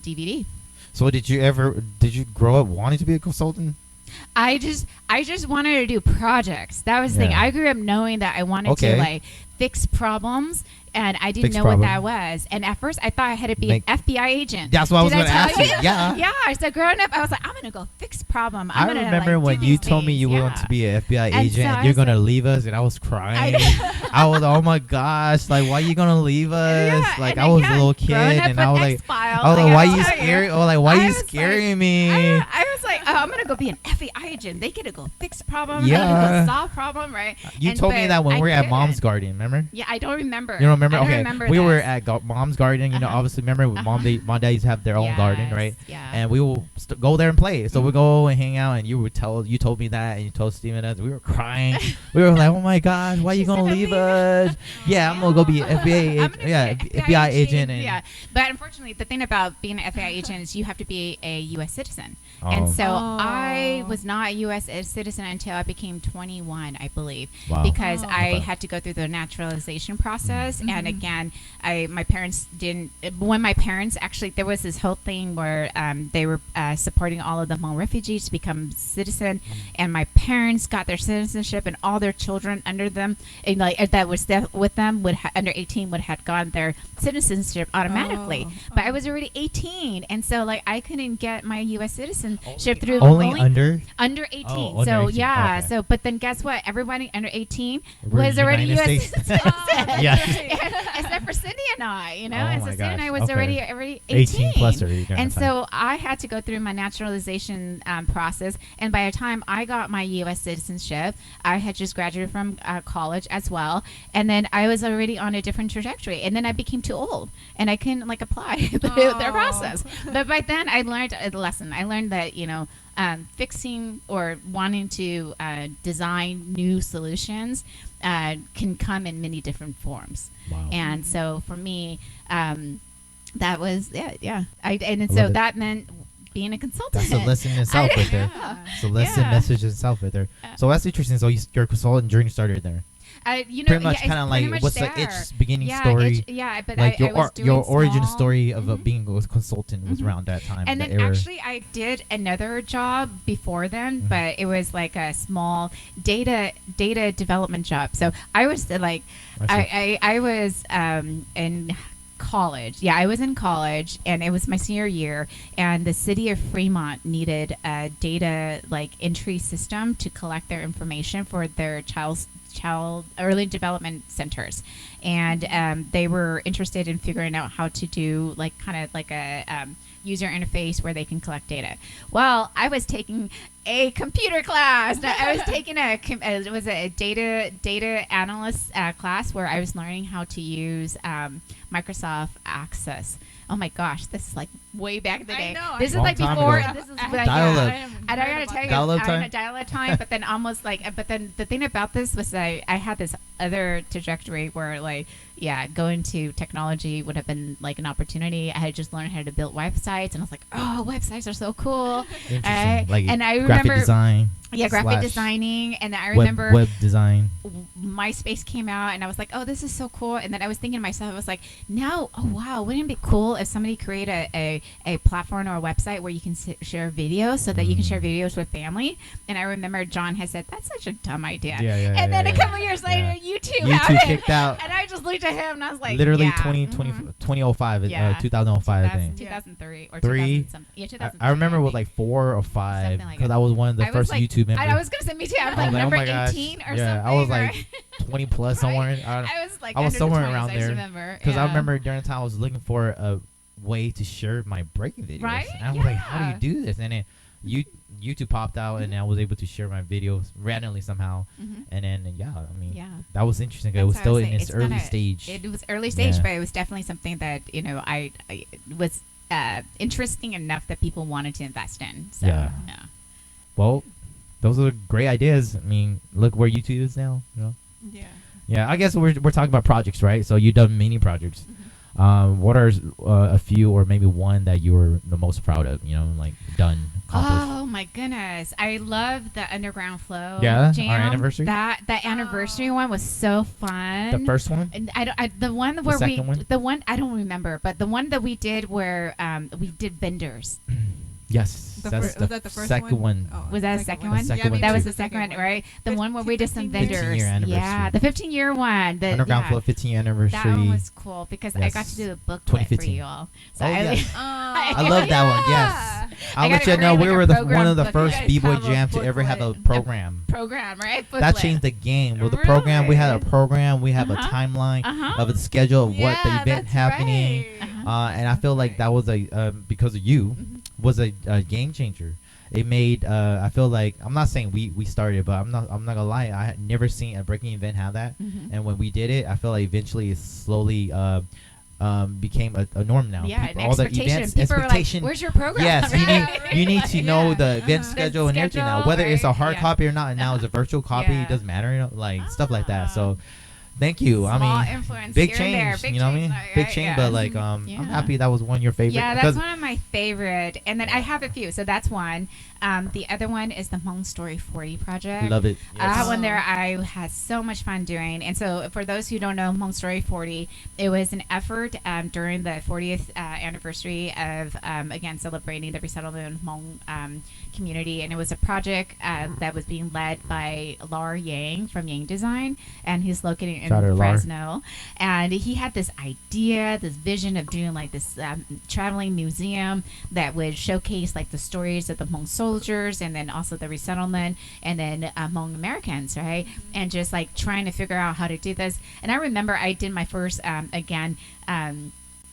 DVD. So did you grow up wanting to be a consultant? I just wanted to do projects. That was the thing. I grew up knowing that I wanted to like fix problems, and I didn't know what that was. And at first, I thought I had to be an FBI agent. That's what I was going to ask you. Yeah. So growing up, I was like, I'm going to go fix problem. I remember when you told me you wanted to be an FBI agent, and you're going to leave us, and I was crying. I was, oh my gosh, like, why are you going to leave us? Like, I was a little kid, and I was like, why are you scary? Oh, like, why are you scaring me? I was like, I'm going to go be an FBI agent. They get to go fix problem. Yeah. They get to go solve problem, right? You told me that when we were at Mom's Garden, remember? Yeah, I don't remember. You don't remember? Okay. We were at Mom's Garden, obviously, remember Mom Daddies have their own garden, right? Yeah. And we will go there and play. So we go and hang out, and you told me that, and you told Steven that. We were crying. We were like, oh my gosh, why are you going to leave us? I'm going to go be an FBI agent. But unfortunately, the thing about being an FBI agent is you have to be a U.S. citizen. And so I was not a U.S. citizen until I became 21, I believe, because I had to go through the naturalization process. And again, my parents didn't. When my parents actually, there was this whole thing where they were supporting all of the Hmong refugees to become citizen, and my parents got their citizenship, and all their children under them, and that was with them, under 18 would have gotten their citizenship automatically. But I was already 18, and so I couldn't get my U.S. citizenship through only under 18. Oh, under so 18. yeah. Okay. So but then guess what? Everybody under 18 We're was already United U.S. States. citizens. Yeah. Except for Cindy and I, Oh and so my Cindy and I gosh. was Okay. already 18 plus already. during And that time. so I had to go through my naturalization process. And by the time I got my U.S. citizenship, I had just graduated from college as well. And then I was already on a different trajectory. And then I became too old. And I couldn't apply their process. But by then I learned a lesson. I learned that, fixing or wanting to design new solutions can come in many different forms. Wow. And so for me, that was yeah. So that meant being a consultant. That's a lesson in itself right there. It's a lesson message in itself right there. So that's interesting. So your consultant journey started there. Pretty much kind of like what's the beginning story? But like I was doing your origin small- story of being a consultant was around that time. And that then era. actually I did another job before then, but it was like a small data development job. So I was I was in college. Yeah, I was in college, and it was my senior year, and the city of Fremont needed a data entry system to collect their information for their child early development centers, and they were interested in figuring out how to do a user interface where they can collect data. Well, I was taking a computer class. I was taking it was a data analyst class where I was learning how to use Microsoft Access. Oh my gosh, this is way back in the day. This is before. This is dial-up. And I gotta tell you, dial-up time. But then but then the thing about this was I had this other trajectory where going to technology would have been an opportunity. I had just learned how to build websites, and I was like, oh, websites are so cool. Interesting. And I graphic remember design. Yeah, graphic designing, and I remember web design. MySpace came out, and I was like, "Oh, this is so cool!" And then I was thinking to myself, I was like, "Now, oh wow, wouldn't it be cool if somebody created a platform or a website where you can share videos, so that you can share videos with family?" And I remember John had said, "That's such a dumb idea." And then a couple years later, YouTube kicked out, and I just looked at him, and I was like, literally yeah, 2005, 2005, I think. 2003 or 3. 2000 yeah, 2003. I remember with 4 or 5 because I was one of the first YouTube members. I was gonna say me too. I was oh number my gosh. 18 or something. Yeah, I was 20 plus somewhere. I was somewhere the 20s, around I there remember. because I remember during the time I was looking for a way to share my breaking videos. Right? And I was like, how do you do this? And then YouTube popped out, and I was able to share my videos randomly somehow. And then that was interesting. It was still in its early stage. It was early stage, but it was definitely something that I was interesting enough that people wanted to invest in. So, yeah. Well, those are great ideas. I mean, look where YouTube is now. Yeah. Yeah, I guess we're talking about projects, right? So you've done many projects. What are a few or maybe one that you were the most proud of? Done, accomplished. Oh my goodness, I love the Underground Flow. Yeah, jam. our anniversary. That anniversary one was so fun. The first one. And the one where the one I don't remember, but the one that we did where we did vendors. Yes. Was that the first second one? Oh, was that the second one? That was the second one, right? The one where we did some vendors. 15-year anniversary. Yeah, the 15-year one. Underground Flow 15th anniversary. That one was cool because I got to do a booklet for you all. So I love that one. Yes. I'll let you know we were one of the first B-Boy Jam to ever have a program. Right? That changed the game. With the program, we had a program. We have a timeline of a schedule of what the event happening. And I feel like that was because of you. Was a game changer. It made I feel like I'm not saying we started, but I'm not gonna lie. I had never seen a breaking event have that, and when we did it, I feel like eventually it slowly became a norm now. Yeah, all the events, people expectation. Were like, where's your program? Yes, you need to know the event schedule and everything now. Whether it's a hard copy or not, and now it's a virtual copy, it doesn't matter. Stuff like that. So. Thank you. Big change. You know what I mean? Big change, but I'm happy that was one of your favorite. Yeah, that's one of my favorite. And then I have a few, so that's one. The other one is the Hmong Story 40 project. Love it. Yes. That one there I had so much fun doing. And so for those who don't know Hmong Story 40, it was an effort during the 40th anniversary of, again, celebrating the resettlement of Hmong community. And it was a project that was being led by Lar Yang from Yang Design. And he's located in Shout out to Lor. Fresno, and he had this idea, this vision of doing like this traveling museum that would showcase like the stories of the Hmong soldiers, and then also the resettlement, and then Hmong Americans, right? And just like trying to figure out how to do this. And I remember I did my first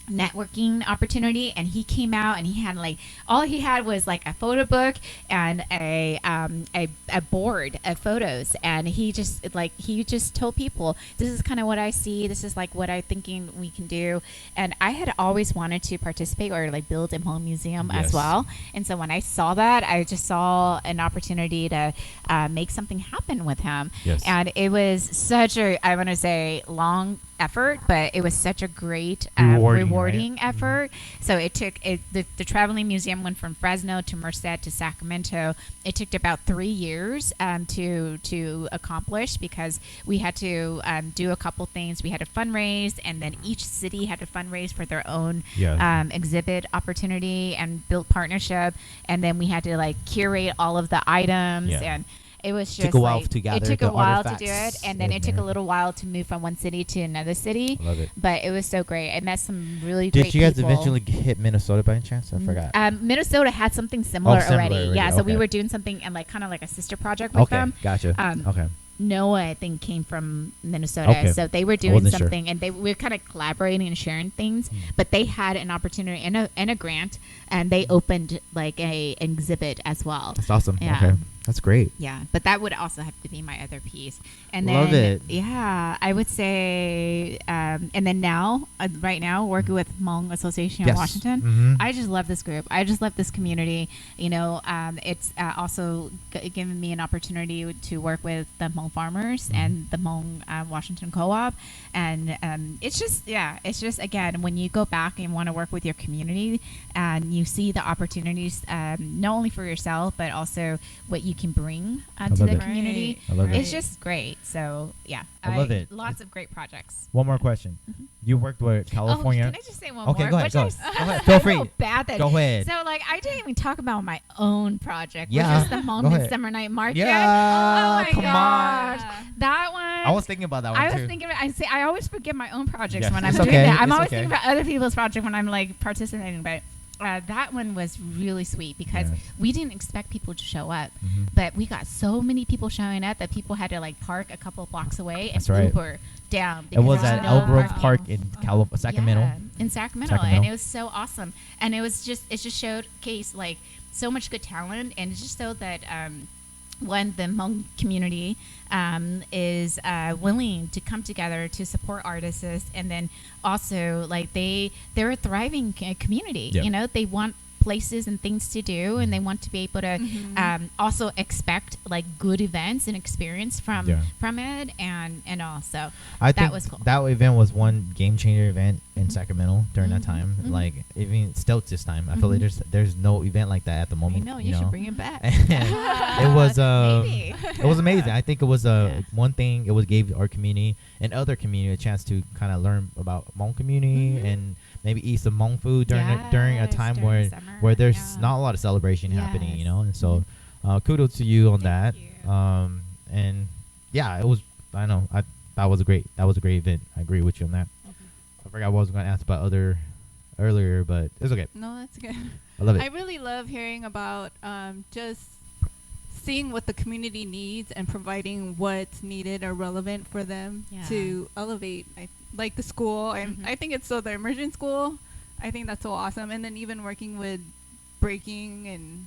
networking opportunity, and he came out and he had like all he had was like a photo book and a board of photos, and he just told people, this is kind of what I see, this is like what I'm thinking we can do. And I had always wanted to participate or like build a Hmong museum as well, and so when I saw that, I just saw an opportunity to make something happen with him. And it was such a, I want to say, long effort, but it was such a great rewarding effort. So it took the traveling museum went from Fresno to Merced to Sacramento. It took about 3 years to accomplish, because we had to do a couple things. We had to fundraise, and then each city had to fundraise for their own exhibit opportunity and build partnership, and then we had to like curate all of the items and it was just took a while to gather. It took a while to do it, and then it took a little while to move from one city to another city. Love it. But it was so great. I met some really great people. Did you guys eventually hit Minnesota by any chance? I forgot. Minnesota had something similar already. Yeah, so we Okay. were doing something and like kind of like a sister project with them. Gotcha. Okay. Noah, I think, came from Minnesota. Okay. So they were doing something, sure. and we were kind of collaborating and sharing things. But they had an opportunity and a grant, and they opened like a exhibit as well. That's awesome. Yeah. Okay. That's great. Yeah, but that would also have to be my other piece. And Love then, it. yeah, I would say, and then now, right now, working with Hmong Association in Washington, I just love this group. I just love this community. You know, it's also given me an opportunity to work with the Hmong farmers and the Hmong Washington Co-op. And it's just, again, when you go back and want to work with your community and you see the opportunities, not only for yourself, but also what you can bring to the community. I love it. It's just great. So yeah, I love it. Lots of great projects. One more question. You worked with California. Oh, can I just say one Okay, more? go ahead. Go ahead. Feel free. Bad that Go ahead. So like, I didn't even talk about my own project, Yeah. which is the Hmong Midsummer Night Market. Yeah. Oh my Come gosh, on. that one. I was thinking about that one too. I always forget my own projects Yes, when I'm it's doing okay. that. I'm It's always okay. thinking about other people's projects when I'm like participating, but. That one was really sweet because we didn't expect people to show up, but we got so many people showing up that people had to like park a couple blocks away and Uber down. It was at no Elgrove parking. Park in Sacramento. Yeah, in Sacramento, and it was so awesome. And it just showcased like so much good talent, and it just showed that one, the Hmong community is willing to come together to support artists, and then also like they're a thriving community. You know, they want places and things to do, and they want to be able to also expect like good events and experience from it and all. So I think that was cool. That event was one game changer event in Sacramento during that time. Like even still this time, I feel like there's no event like that at the moment. I know you should bring it back. It was Maybe. it was amazing. I think it was one thing. It was gave our community and other community a chance to kind of learn about Hmong community and maybe eat some Hmong food during a time where there's not a lot of celebration happening, you know. And so kudos to you on that. And yeah, it was. I know. That was a great event. I agree with you on that. I forgot what I was going to ask about earlier, but it's okay. No, that's good. I love it. I really love hearing about just seeing what the community needs and providing what's needed or relevant for them to elevate. Like the school, I think it's so the immersion school. I think that's so awesome. And then even working with breaking and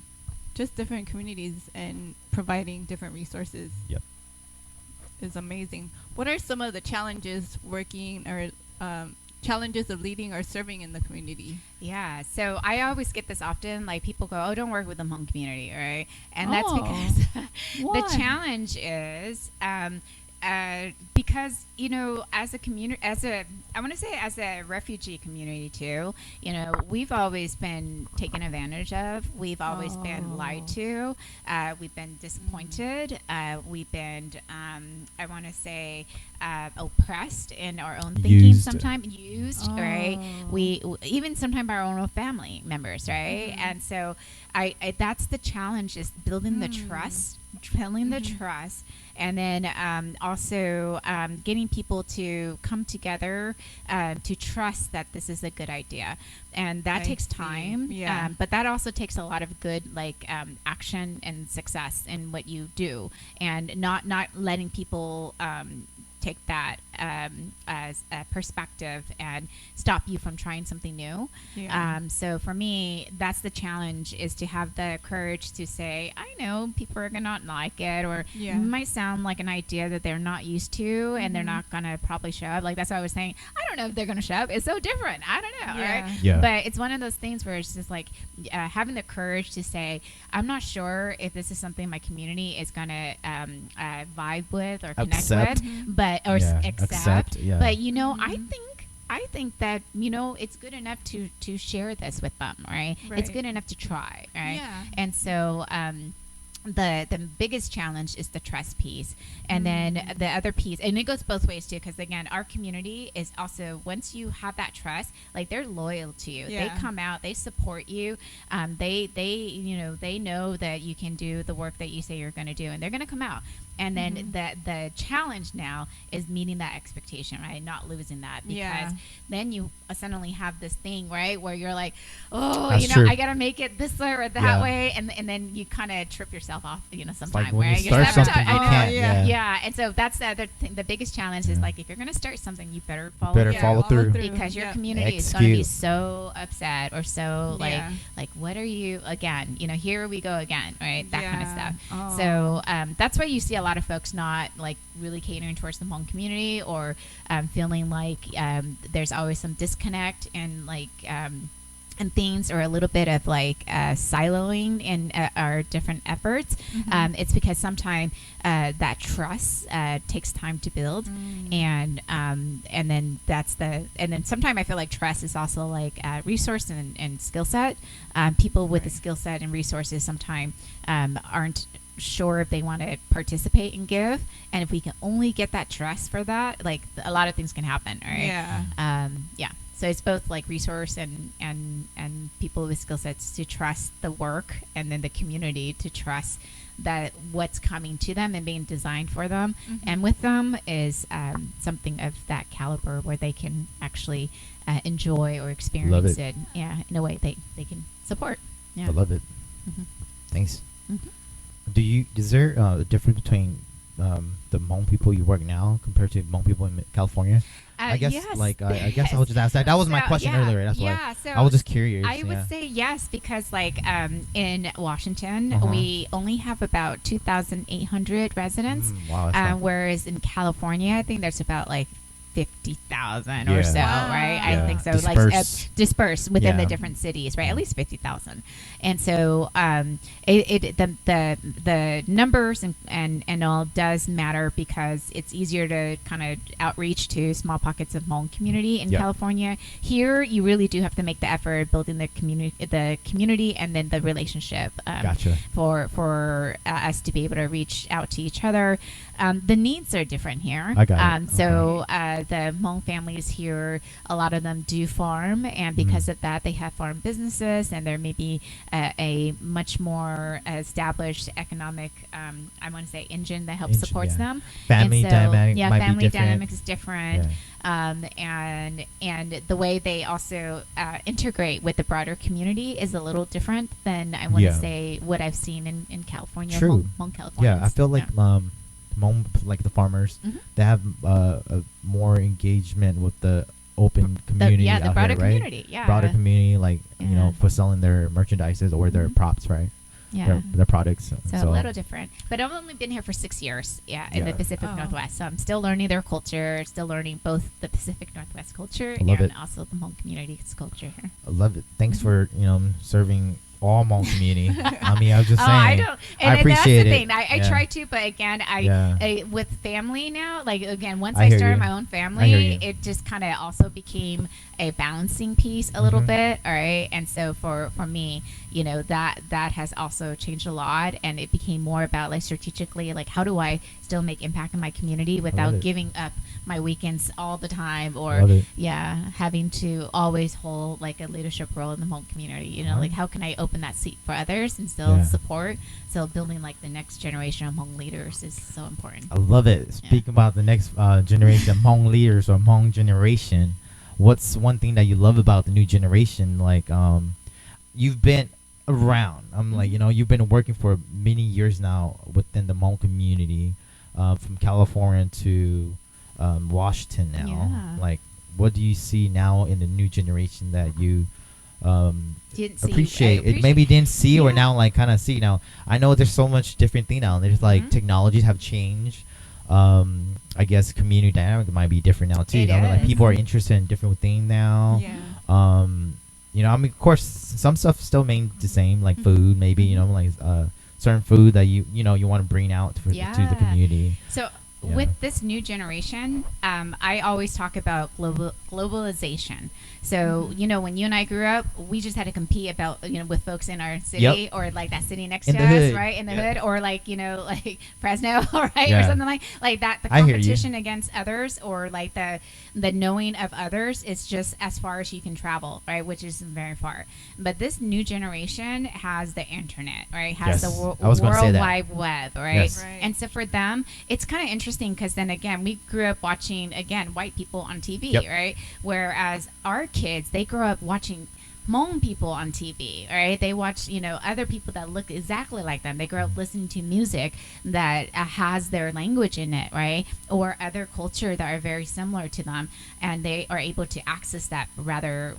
just different communities and providing different resources. Yep. Is amazing. What are some of the challenges working or challenges of leading or serving in the community? Yeah, so I always get this often, like people go, oh, don't work with the Hmong community, right? And that's because the challenge is because, you know, as a community, I want to say as a refugee community too, you know, we've always been taken advantage of. We've always been lied to. We've been disappointed. We've been, I want to say, oppressed in our own thinking sometimes, used, right? We even sometimes our own family members, right? And so I that's the challenge, is building the trust building the trust, and then also getting people to come together to trust that this is a good idea, and that takes time. But that also takes a lot of good action and success in what you do, and not letting people take that as a perspective and stop you from trying something new. So for me, that's the challenge, is to have the courage to say, I know people are gonna not like it, or it might sound like an idea that they're not used to, and they're not gonna probably show up. Like, that's what I was saying. I don't know if they're gonna show up. It's so different. I don't know, right? But it's one of those things where it's just like having the courage to say, I'm not sure if this is something my community is gonna vibe with or connect with, but accept. But I think that it's good enough to share this with them, right? It's good enough to try, right? And so the biggest challenge is the trust piece, and then the other piece, and it goes both ways too, because again, our community is also, once you have that trust, like, they're loyal to you. They come out, they support you, they know that you can do the work that you say you're going to do, and they're going to come out. And then the challenge now is meeting that expectation, right? Not losing that, because then you suddenly have this thing, right, where you're like, I got to make it this way or that way, and then you kind of trip yourself off, sometimes, like when right? You start something, you can't. And so that's the other thing. The biggest challenge is, like, if you're going to start something, you better follow through, because your community is going to be so upset, or so like, what are you again? Here we go again, right? That kind of stuff. So that's why you see a lot of folks not like really catering towards the Hmong community, or feeling like there's always some disconnect and and things, or a little bit of siloing in our different efforts. It's because sometimes that trust takes time to build, and then sometimes I feel like trust is also like resource and skill set. People with the skill set and resources sometimes aren't sure if they want to participate and give, and if we can only get that trust for that, like, a lot of things can happen, right? So it's both like resource and people with skill sets to trust the work, and then the community to trust that what's coming to them and being designed for them and with them is something of that caliber where they can actually enjoy or experience it in a way they can support. I love it. Thanks. Is there a difference between the Hmong people you work now compared to Hmong people in California? I guess, yes, I guess I will just ask that. That was my question earlier. That's why I was just curious. I would say yes, because in Washington, we only have about 2,800 residents. Wow. Whereas in California, I think there's about 50,000 or so, right? I think so, dispersed within the different cities, right? At least 50,000. And so the numbers and all does matter, because it's easier to kind of outreach to small pockets of Hmong community in California. Here, you really do have to make the effort building the community and then the relationship for us to be able to reach out to each other. The needs are different here. I got it. So the Hmong families here, a lot of them do farm, and because of that, they have farm businesses, and there may be a much more established economic, I want to say, engine that helps supports them. Family dynamic might family be different. dynamics is different. And the way they also integrate with the broader community is a little different than, I want to say, what I've seen in California. True. Hmong California. I feel like Hmong, like the farmers, they have a more engagement with the open community. The broader here, right? community. Broader community, for selling their merchandises or their props, right? Their products. So a little different. But I've only been here for 6 years, in the Pacific Northwest. So I'm still learning their culture, still learning both the Pacific Northwest culture and also the Hmong community's culture here. I love it. Thanks for, serving all Hmong community. I mean, I was just saying. I don't. And I appreciate that's the thing. I try to, but again, I with family now. Once I started my own family, it just kind of also became a balancing piece a little bit. All right, and so for me, that has also changed a lot, and it became more about strategically, how do I still still make impact in my community without giving up my weekends all the time, or having to always hold like a leadership role in the Hmong community. You know, like how can I open that seat for others and still support? So building like the next generation of Hmong leaders is so important. I love it. Speaking about the next generation of Hmong leaders or Hmong generation, what's one thing that you love about the new generation? Like, you've been around. I'm like, you know, you've been working for many years now within the Hmong community, from California to Washington now. Yeah. Like, what do you see now in the new generation that you appreciate? It maybe didn't see or now like kind of see. Now I know there's so much different thing now. There's like technologies have changed. I guess community dynamic might be different now too. You know, like people are interested in different things now. Yeah. You know, I mean, of course, some stuff still remains the same, like food, maybe. You know, like certain food that you want to bring out to the community. So with this new generation, I always talk about globalization. So, you know, when you and I grew up, we just had to compete about, you know, with folks in our city or like that city next to us, right? In the hood, or like, you know, like Fresno, right? Or something like that. The competition against others, or like the knowing of others is just as far as you can travel, right? Which is very far. But this new generation has the internet, right? Has the World Wide Web, right? Yes. And so for them, it's kind of interesting because then again, we grew up watching, again, white people on TV, right? Whereas our kids, they grow up watching Hmong people on TV, right? They watch, you know, other people that look exactly like them. They grow up listening to music that has their language in it, right? Or other culture that are very similar to them, and they are able to access that rather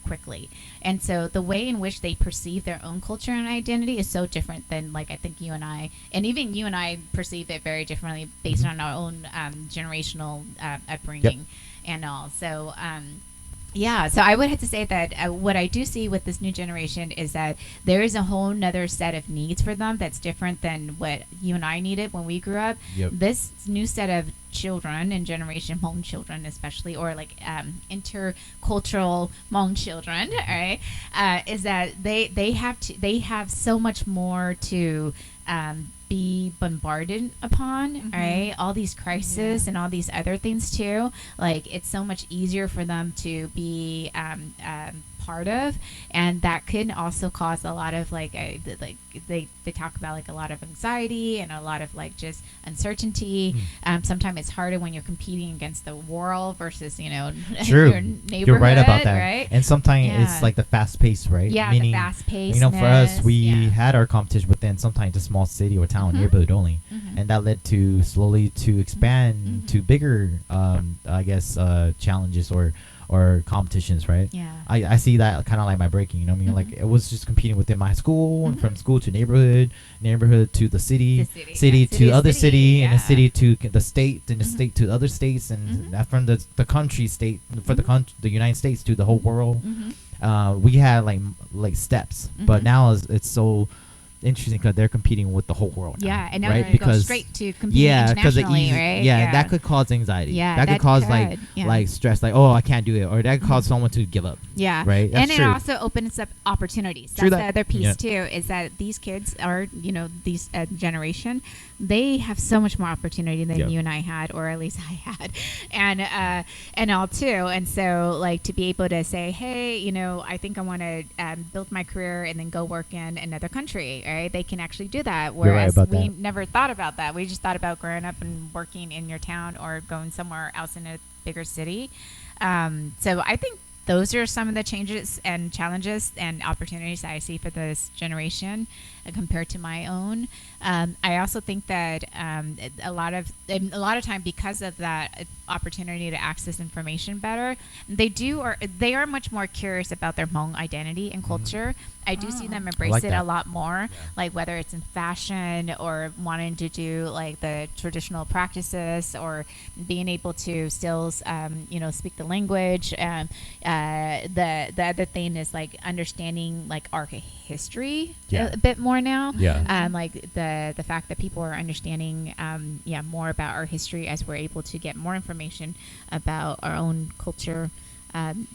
quickly. And so the way in which they perceive their own culture and identity is so different than, like, I think you and I, and even you and I perceive it very differently based on our own generational upbringing and all. So, yeah, so I would have to say that what I do see with this new generation is that there is a whole nother set of needs for them that's different than what you and I needed when we grew up. This new set of children and generation Hmong children especially, or like intercultural Hmong children, right, is that they have so much more to be bombarded upon, right? All these crises and all these other things too. Like, it's so much easier for them to be part of, and that can also cause a lot of like they talk about like a lot of anxiety and a lot of like just uncertainty. Sometimes it's harder when you're competing against the world versus, you know, your neighborhood. You're right about that, right? And sometimes it's like the fast pace, right? Meaning, the fast pace. You know, for us, we had our competition within sometimes a small city or town neighborhood only, and that led to slowly to expand to bigger, I guess, challenges or competitions, right? I see that kind of like my breaking, you know what I mean? Like, it was just competing within my school, and from school to neighborhood to the city to other city, and the city to the state, and the state to other states, and from the country state for the United States to the whole world. We had like steps, but now it's so interesting because they're competing with the whole world now, and now right? they're going to go straight to competing internationally, right? That could cause anxiety. That could cause like stress, like, oh, I can't do it, or that could cause someone to give up. Right. That's and it also opens up opportunities. That's the other piece too, is that these kids are, you know, these generation, they have so much more opportunity than you and I had, or at least I had, and all too. And so, like, to be able to say, hey, you know, I think I want to build my career and then go work in another country, right? They can actually do that, whereas we never thought about that. We just thought about growing up and working in your town or going somewhere else in a bigger city. So I think those are some of the changes and challenges and opportunities that I see for this generation compared to my own. I also think that a lot of time, because of that opportunity to access information better, they are much more curious about their Hmong identity and culture. I do see them embrace it a lot more, like whether it's in fashion or wanting to do like the traditional practices, or being able to still speak the language. The other thing is like understanding like our history a bit more now. Like the fact that people are understanding more about our history as we're able to get more information about our own culture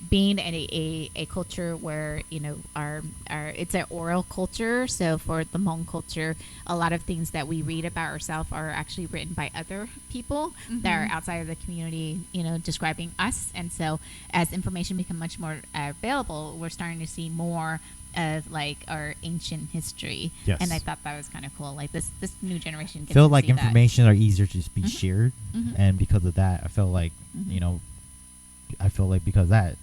being in a culture where, you know, our it's an oral culture. So for the Hmong culture, a lot of things that we read about ourselves are actually written by other people that are outside of the community, you know, describing us. And so as information become much more available, we're starting to see more of like our ancient history. Yes. And I thought that was kind of cool. Like this new generation gets feel to like see information are easier to just be shared, Mhm. and because of that, I feel like you know, I feel like because of that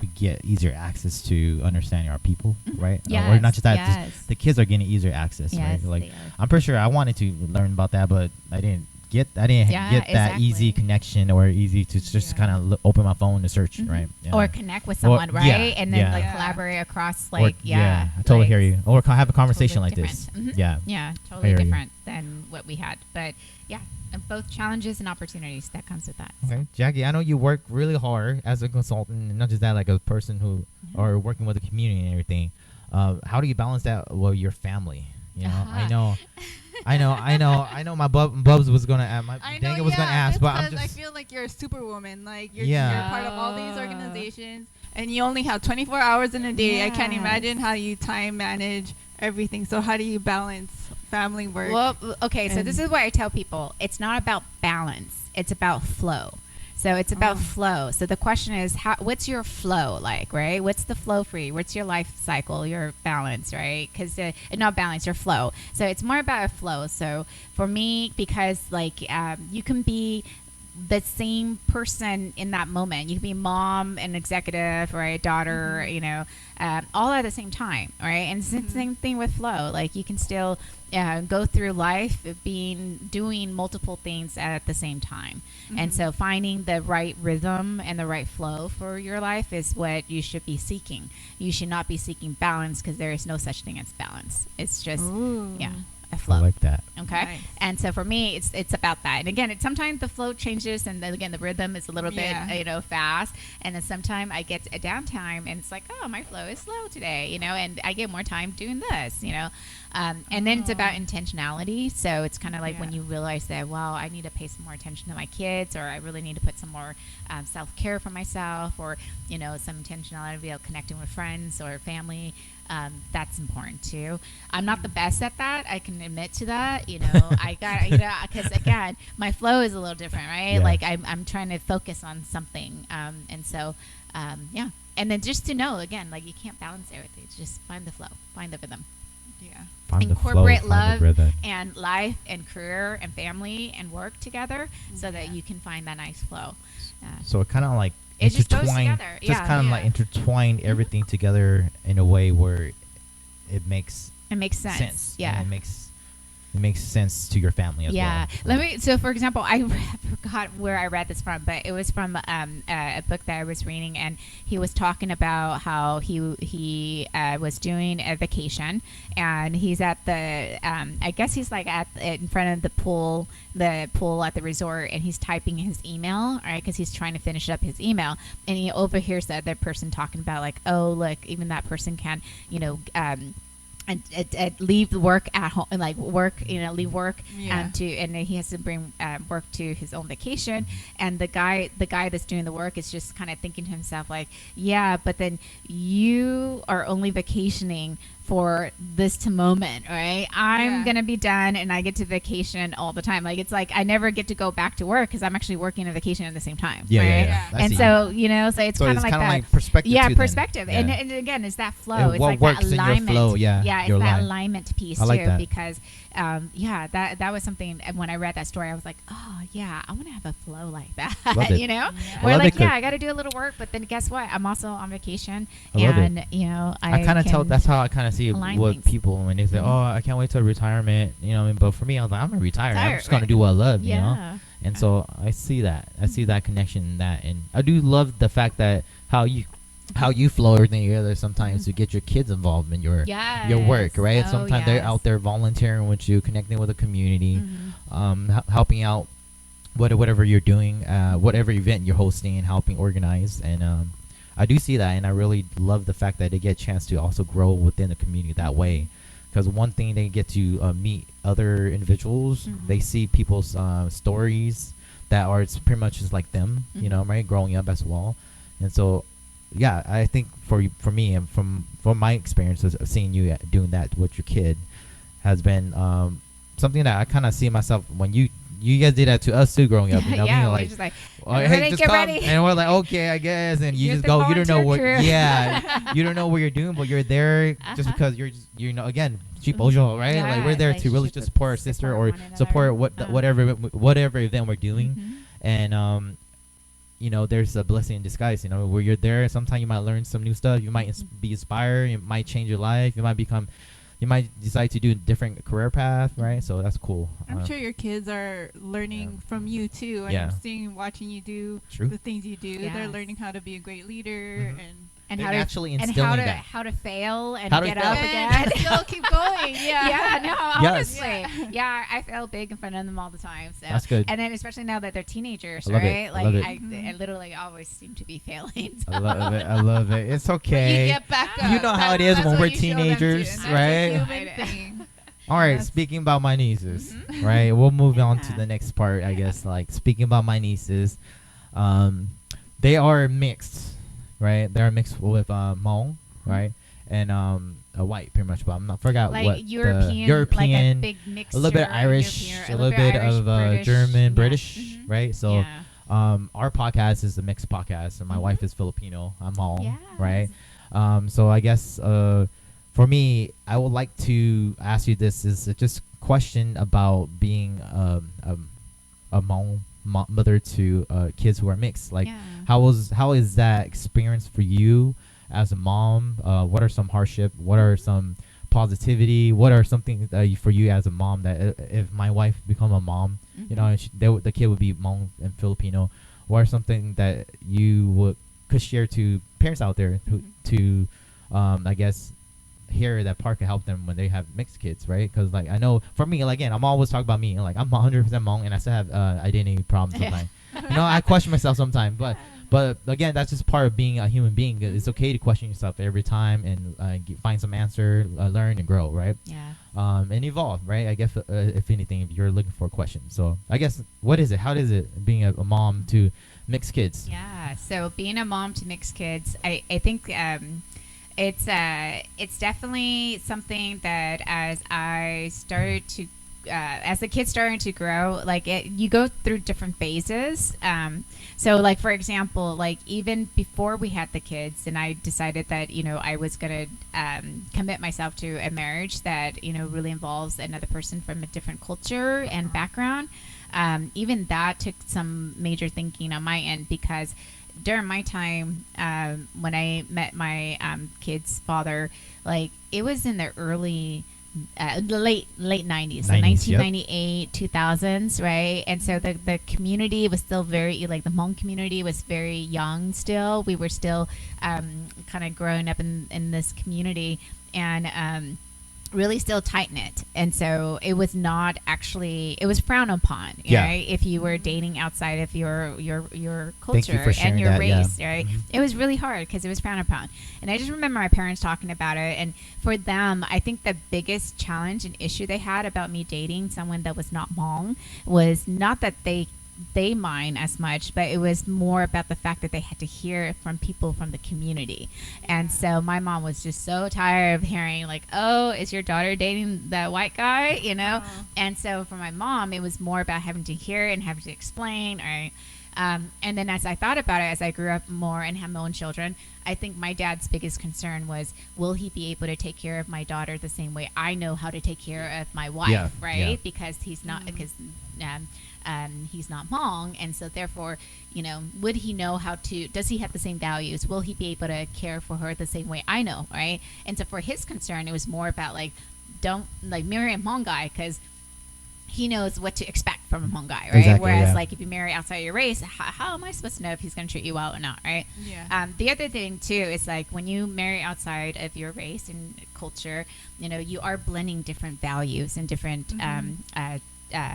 we get easier access to understanding our people, right? Or not just that, just the kids are getting easier access, right? Like I'm pretty sure I wanted to learn about that, but I didn't get that easy connection or easy to just kind of open my phone to search, right? Yeah. Or connect with someone, right? And then like collaborate across, like I totally hear you. Or have a conversation totally like different. this. Yeah, totally different than what we had, but yeah, and both challenges and opportunities that comes with that. Okay, Jackie, I know you work really hard as a consultant, and not just that, like a person who are working with the community and everything. How do you balance that with your family? You know, I know. My Bubs was gonna ask. Danga was gonna ask, but I'm just. I feel like you're a superwoman. Like you're part of all these organizations, and you only have 24 hours in a day. I can't imagine how you time manage everything. So how do you balance family work? Well, okay. So this is what I tell people. It's not about balance. It's about flow. So it's about flow. So the question is, what's your flow like, right? What's the flow for you? What's your life cycle, your balance, right? Because not balance, your flow. So it's more about a flow. So for me, because like you can be the same person in that moment. You can be mom and executive, right? Daughter, you know, all at the same time, right? And it's the same thing with flow. Like you can still go through life doing multiple things at the same time. And so finding the right rhythm and the right flow for your life is what you should be seeking. You should not be seeking balance, because there is no such thing as balance. It's just, a flow. I like that. Okay. Nice. And so for me, it's about that. And again, sometimes the flow changes, and then again, the rhythm is a little bit, fast. And then sometimes I get a downtime, and it's like, oh, my flow is slow today, you know, and I get more time doing this, you know. And then it's about intentionality. So it's kind of like when you realize that, well, I need to pay some more attention to my kids, or I really need to put some more self-care for myself, or, you know, some intentionality about connecting with friends or family. That's important too. I'm not the best at that. I can admit to that. You know, I got, you know, because again, my flow is a little different, right? Like I'm trying to focus on something. And so, and then just to know, again, like you can't balance everything. Just find the flow, find the rhythm. Incorporate love and life and career and family and work together, so that you can find that nice flow. So it kind of like it just goes together. Just kind of like intertwine everything together in a way where it makes sense. Yeah, and it makes sense to your family as well. So for example, I forgot where I read this from, but it was from a book that I was reading, and he was talking about how he was doing a vacation, and he's at the I guess he's like in front of the pool at the resort, and he's typing his email, right? Because he's trying to finish up his email, and he overhears the other person talking about like, oh, look, even that person can, you know, and leave work at home, like work, you know, leave work and he has to bring work to his own vacation. And the guy that's doing the work is just kind of thinking to himself like, yeah, but then you are only vacationing for this moment, right? I'm gonna be done, and I get to vacation all the time. Like it's like I never get to go back to work because I'm actually working and vacation at the same time. And so you know, so it's kind of like that. Like perspective. Yeah, perspective. And again, it's that flow. It's like that alignment. Flow, it's that alignment piece too. That. Because that was something. When I read that story, I was like, oh yeah, I want to have a flow like that. You know, where like I got to do a little work, but then guess what? I'm also on vacation, and you know, I kind of tell. That's how I kind of see it with people when they say, "Oh, I can't wait till retirement." You know, but for me, I was like, "I'm gonna retire. I'm just gonna do what I love." You know, and so I see that. I see that connection. And I do love the fact that how you flow everything together sometimes to get your kids involved in your work, right? Sometimes they're out there volunteering with you, connecting with the community, helping out whatever you're doing, whatever event you're hosting, and helping organize. And I do see that, and I really love the fact that they get a chance to also grow within the community that way. Because one thing, they get to meet other individuals. They see people's stories that are pretty much just like them, you know, right? Growing up as well. And so, yeah, I think for me and from my experiences of seeing you doing that with your kid has been something that I kind of see myself when you guys did that to us too growing up. You know, yeah, like, just like, hey, just get come, ready. and we're like, okay, I guess, and you just go. You don't know what, you don't know what you're doing, but you're there just because you know, again, cheap bojo, right? Yeah, like we're there like to really just support our sister or support whatever event we're doing, and you know, there's a blessing in disguise. You know, where you're there, sometimes you might learn some new stuff. You might be inspired. It might change your life. You might decide to do a different career path, right? So that's cool. I'm sure your kids are learning from you too. I'm watching you do the things you do. Yes. They're learning how to be a great leader and how to actually how to fail and get up again. Still keep going. Honestly. Yeah, I fail big in front of them all the time. So that's good. And then especially now that they're teenagers, right? I literally always seem to be failing. So. I love it. It's okay. You get back up. You know how it is when we're teenagers, right? All right, speaking about my nieces, right? We'll move on to the next part, I guess. Like, speaking about my nieces, they are mixed, right? They're mixed with Hmong, right? And a white, pretty much. But I'm not forgot like what European, like a big mixture, a little bit Irish, a little bit of British, German, British, right? So, our podcast is a mixed podcast, and my wife is Filipino. I'm Hmong, right? So I guess for me, I would like to ask you this: is just question about being a Hmong mother to kids who are mixed. Like, how is that experience for you as a mom? What are some hardship? What are some positivity? What are something for you as a mom that if my wife become a mom, you know, the kid would be Hmong and Filipino? What are something that you could share to parents out there to I guess hear that part can help them when they have mixed kids, right? Because like I know for me, like, again, I'm always talking about me. Like, I'm 100% Hmong and I still have identity problems sometimes. You know, I question myself sometimes, but again, that's just part of being a human being. It's okay to question yourself every time and find some answer, learn and grow, right? And evolve, right? I guess if anything, if you're looking for a question. So I guess, what is it? How is it being a mom to mixed kids? Yeah, so being a mom to mixed kids, I think it's definitely something that as I started to as the kids starting to grow, like you go through different phases. So like, for example, like even before we had the kids and I decided that, you know, I was going to commit myself to a marriage that, you know, really involves another person from a different culture and background. Even that took some major thinking on my end, because during my time, when I met my kid's father, like it was in the late 90s, so 1998, 2000s, right? And so the community was still very, like the Hmong community was very young still. We were still kind of growing up in this community, and really still tight-knit. And so it was not actually, it was frowned upon, right? If you were dating outside of your culture and your race, right? It was really hard because it was frowned upon. And I just remember my parents talking about it. And for them, I think the biggest challenge and issue they had about me dating someone that was not Hmong was not that they mind as much, but it was more about the fact that they had to hear it from people from the community. And so my mom was just so tired of hearing like, oh, is your daughter dating that white guy, you know? And so for my mom, it was more about having to hear it and having to explain, right? And then as I thought about it, as I grew up more and had my own children, I think my dad's biggest concern was, will he be able to take care of my daughter the same way I know how to take care of my wife, right? Because he's not, he's not Hmong, and so therefore, you know, would he know how to, does he have the same values? Will he be able to care for her the same way I know, right? And so for his concern, it was more about like, don't like marry a Hmong guy because he knows what to expect from a Hmong guy, right? Exactly, whereas like if you marry outside your race, how am I supposed to know if he's going to treat you well or not, right? The other thing too is like when you marry outside of your race and culture, you know, you are blending different values and different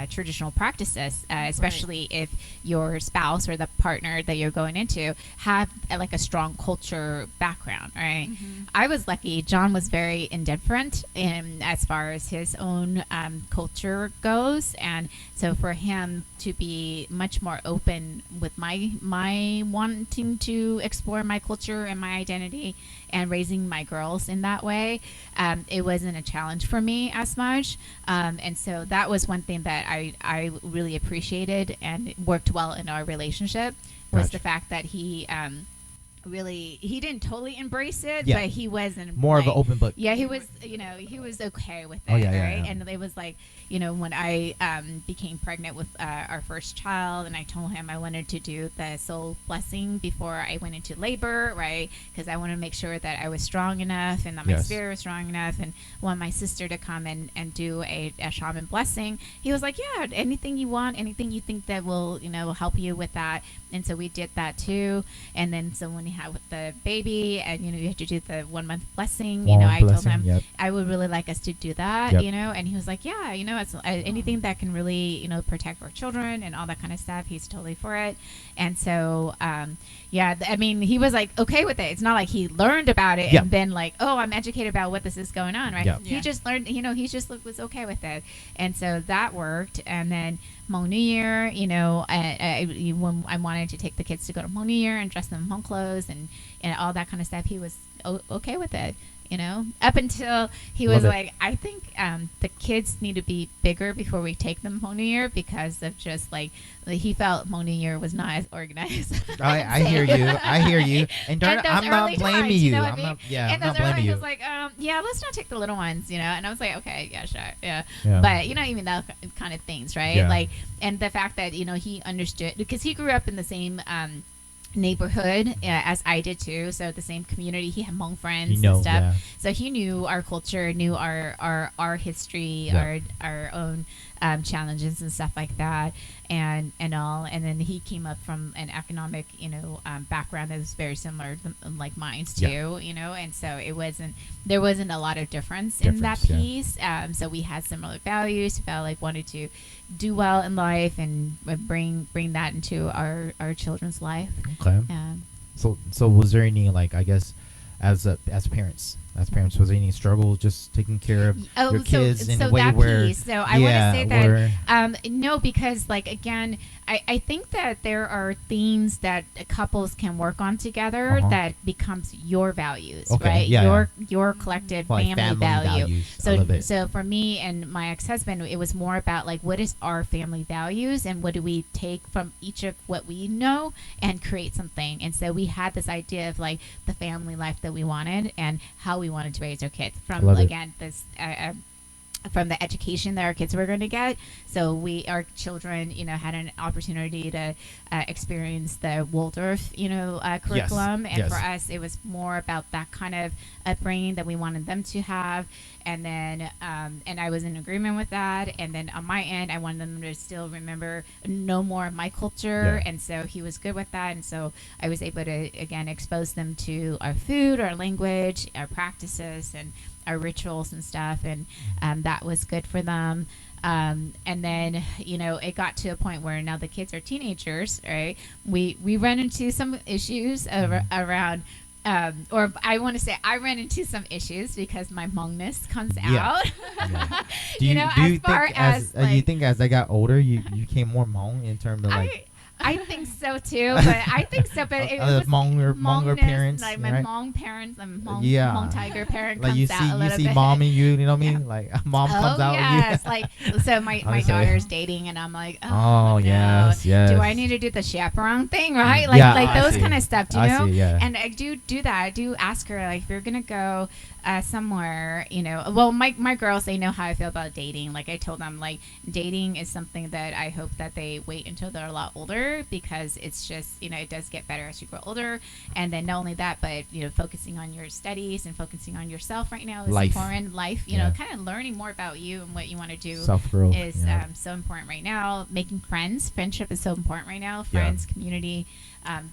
traditional practices, especially if your spouse or the partner that you're going into have like a strong culture background, right? I was lucky. John was very indifferent in as far as his own culture goes, and so for him to be much more open with my wanting to explore my culture and my identity and raising my girls in that way, it wasn't a challenge for me as much, and so that was one thing that I really appreciated and worked well in our relationship, was the fact that he he didn't totally embrace it, but he wasn't more of an open book. Yeah, he was, he was okay with it, right? Yeah. And it was like, when I became pregnant with our first child, and I told him I wanted to do the soul blessing before I went into labor, right? Because I wanted to make sure that I was strong enough and that my spirit was strong enough, and want my sister to come and do a shaman blessing. He was like, yeah, anything you want, anything you think that will, help you with that. And so we did that too. And then so when you have the baby and you have to do the 1 month blessing, I told him I would really like us to do that, and he was like, yeah, it's anything that can really protect our children and all that kind of stuff, he's totally for it. And so I mean, he was like okay with it. It's not like he learned about it and then like, oh, I'm educated about what this is going on, right? He just learned, he just was okay with it. And so that worked. And then Hmong New Year, when I wanted to take the kids to go to Hmong New Year and dress them in Hmong clothes and all that kind of stuff, he was okay with it, up until he was like, I think the kids need to be bigger before we take them Hmong New Year, because of just like he felt Hmong New Year was not as organized. I hear you. And I'm not blaming you. I'm not blaming you. I was like, let's not take the little ones, and I was like, okay, yeah, sure, yeah. But even that kind of things, right? Like, and the fact that he understood, because he grew up in the same neighborhood as I did too, so the same community. He had Hmong friends and stuff, so he knew our culture, knew our history, our own challenges and stuff like that, and all. And then he came up from an economic background that was very similar to, like mine too, and so there wasn't a lot of difference in that piece. So we had similar values, felt like wanted to do well in life and bring that into our children's life. Okay. So was there any, like, I guess as parents, was there any struggle just taking care of your kids in a way where piece. So I want to say that no, because like again, I think that there are things that couples can work on together that becomes your values, right? Your collective family value. So for me and my ex-husband, it was more about like, what is our family values and what do we take from each of what we know and create something. And so we had this idea of like the family life that we wanted and how we wanted to raise our kids from this from the education that our kids were going to get. So our children, had an opportunity to experience the Waldorf, curriculum. And for us, it was more about that kind of upbringing that we wanted them to have. And then, and I was in agreement with that. And then on my end, I wanted them to still know more of my culture. And so he was good with that. And so I was able to, again, expose them to our food, our language, our practices, and our rituals and stuff, and that was good for them. And then it got to a point where now the kids are teenagers, right? We run into some issues around or I want to say I ran into some issues because my Hmongness comes out. Do you think as I got older you became more Hmong in terms of like I think so too, but I think so. But it was Hmonger parents, like my Hmong parents, my Hmong tiger parent like comes out a little bit. You see mom and you know what I mean? Like mom comes out. Yes, like so my daughter's dating, and I'm like, yes. Do I need to do the chaperone thing, right? Like those kind of stuff, do you know? And I do that. I do ask her like, if you're gonna go somewhere, well, my girls, they know how I feel about dating. Like I told them, like dating is something that I hope that they wait until they're a lot older, because it's just, it does get better as you grow older. And then not only that, but focusing on your studies and focusing on yourself right now is important. Life, kind of learning more about you and what you want to do. Self-growth is so important right now. Making friendship is so important right now. Friends, community,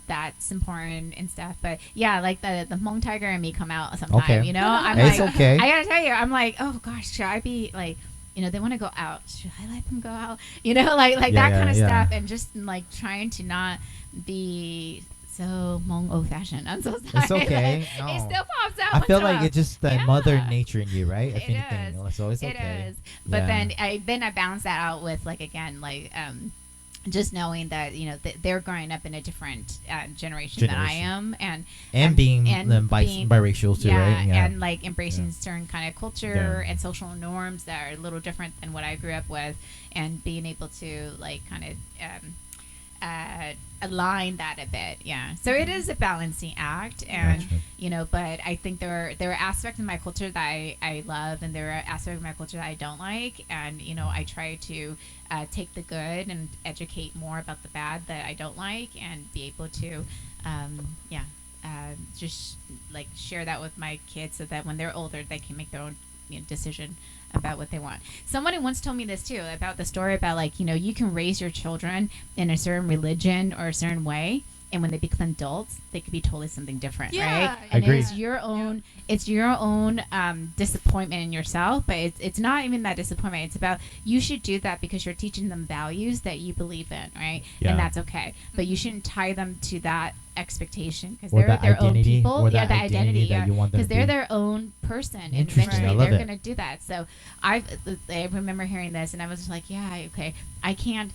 that's important and stuff. But like the Hmong tiger and me come out sometime. I'm like, okay. I gotta tell you, I'm like, oh gosh, should I be like they want to go out. Should I let them go out? Like that kind of stuff, and just like trying to not be so Hmong old-fashioned. I'm so sorry. It's okay. No. It still pops out. I feel like it's just the mother nature in you, right? If anything, so it's okay. It is. But then I balance that out with like again like just knowing that they're growing up in a different generation than I am, and being biracial too, right? Yeah. And like embracing certain kind of culture and social norms that are a little different than what I grew up with, and being able to like kind of align that a bit. So it is a balancing act, and but I think there are aspects of my culture that I love, and there are aspects of my culture that I don't like, and I try to take the good and educate more about the bad that I don't like, and be able to just like share that with my kids, so that when they're older they can make their own decision about what they want. Somebody once told me this too, about the story about like you can raise your children in a certain religion or a certain way, and when they become adults they could be totally something different, right? And agreed. It's your own disappointment in yourself, but it's not even that disappointment. It's about you should do that because you're teaching them values that you believe in, right? And that's okay, but you shouldn't tie them to that expectation, because they're their own people, or the identity that you want them to because they're be. their own person, and Interesting. eventually they're going to do that. So I remember hearing this, and I was like, okay, I can't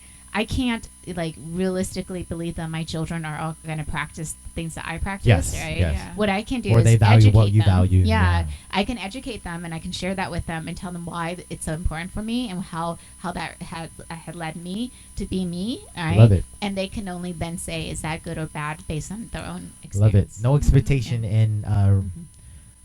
like realistically believe that my children are all going to practice things that I practice, right? Yeah. What I can do or is they value educate what you them. value. I can educate them, and I can share that with them, and tell them why it's so important for me, and how that had led me to be me. Right? Love it. And they can only then say, is that good or bad, based on their own experience. Love it. No expectation in.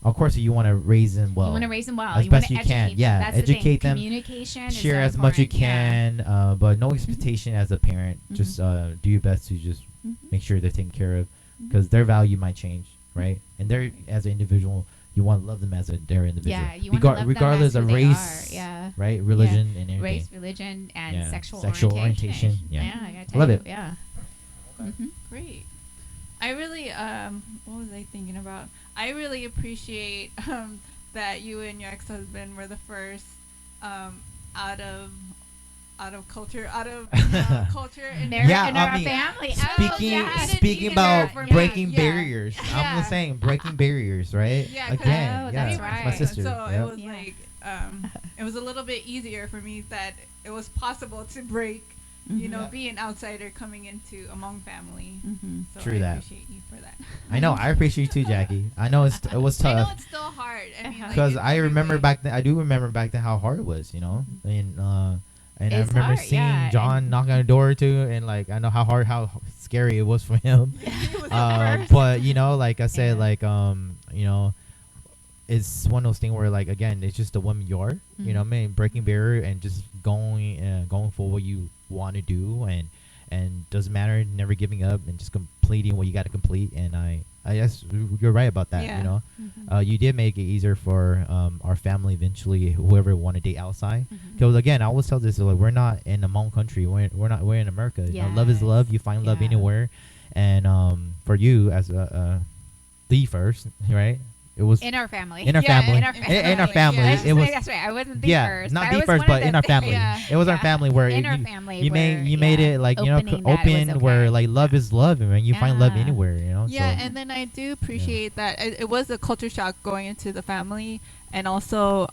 Of course, you want to raise them well. You want to raise them well. As you best want you to can. educate Yeah, them. That's educate the them. Communication. Share is as much you important. can, but no expectation as a parent. Just do your best to just make sure they're taken care of, because their value might change, right? And they're, as an individual, you want to love them as their individual. Yeah, you want to love regardless them as of who they race, right? Religion and everything. Race, religion, and sexual orientation. Yeah, I gotta tell love you, it. Yeah. Great. I really what was I thinking about? I really appreciate that you and your ex-husband were the first out of culture in our family. Speaking about breaking barriers, I'm just saying breaking barriers, right? Again, that's right. My sister. So it was like it was a little bit easier for me that it was possible to break. Be an outsider coming into a Hmong family. So True I that. appreciate you for that. I know. I appreciate you too, Jackie. I know it was tough. I know it's still hard. I mean, because I remember back then. I do remember back then how hard it was. And I remember hard, seeing John knock on the door too, and like I know how scary it was for him. But like I said, it's one of those things where like again, it's just the woman you are. Breaking barrier and just going for what you want to do, and doesn't matter, never giving up, and just completing what you got to complete. And I guess you're right about that. You did make it easier for our family eventually, whoever want to date outside. Because again, I always tell this, like, we're not in a Hmong country, we're in America. Love is love. You find love anywhere. And for you as the first, right? It was in our family. In our family. Yeah, it was. That's right. I wasn't the first. Not the first, but in our family. It was our family where you made it like open where like love is love, and you find love anywhere. Yeah, and then I do appreciate that it was a culture shock going into the family, and also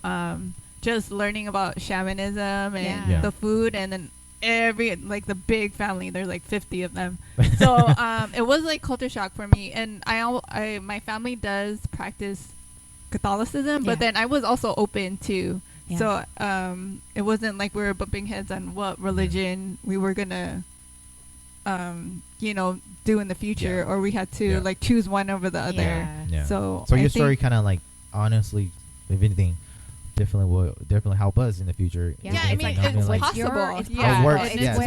just learning about shamanism and the food, and then the big family, there's like 50 of them. So it was like culture shock for me, and my family does practice Catholicism, but then I was also open to so it wasn't like we were bumping heads on what religion we were gonna do in the future, or we had to like choose one over the other. So your story kind of like, honestly, if anything, definitely help us in the future. I mean, it's possible. It's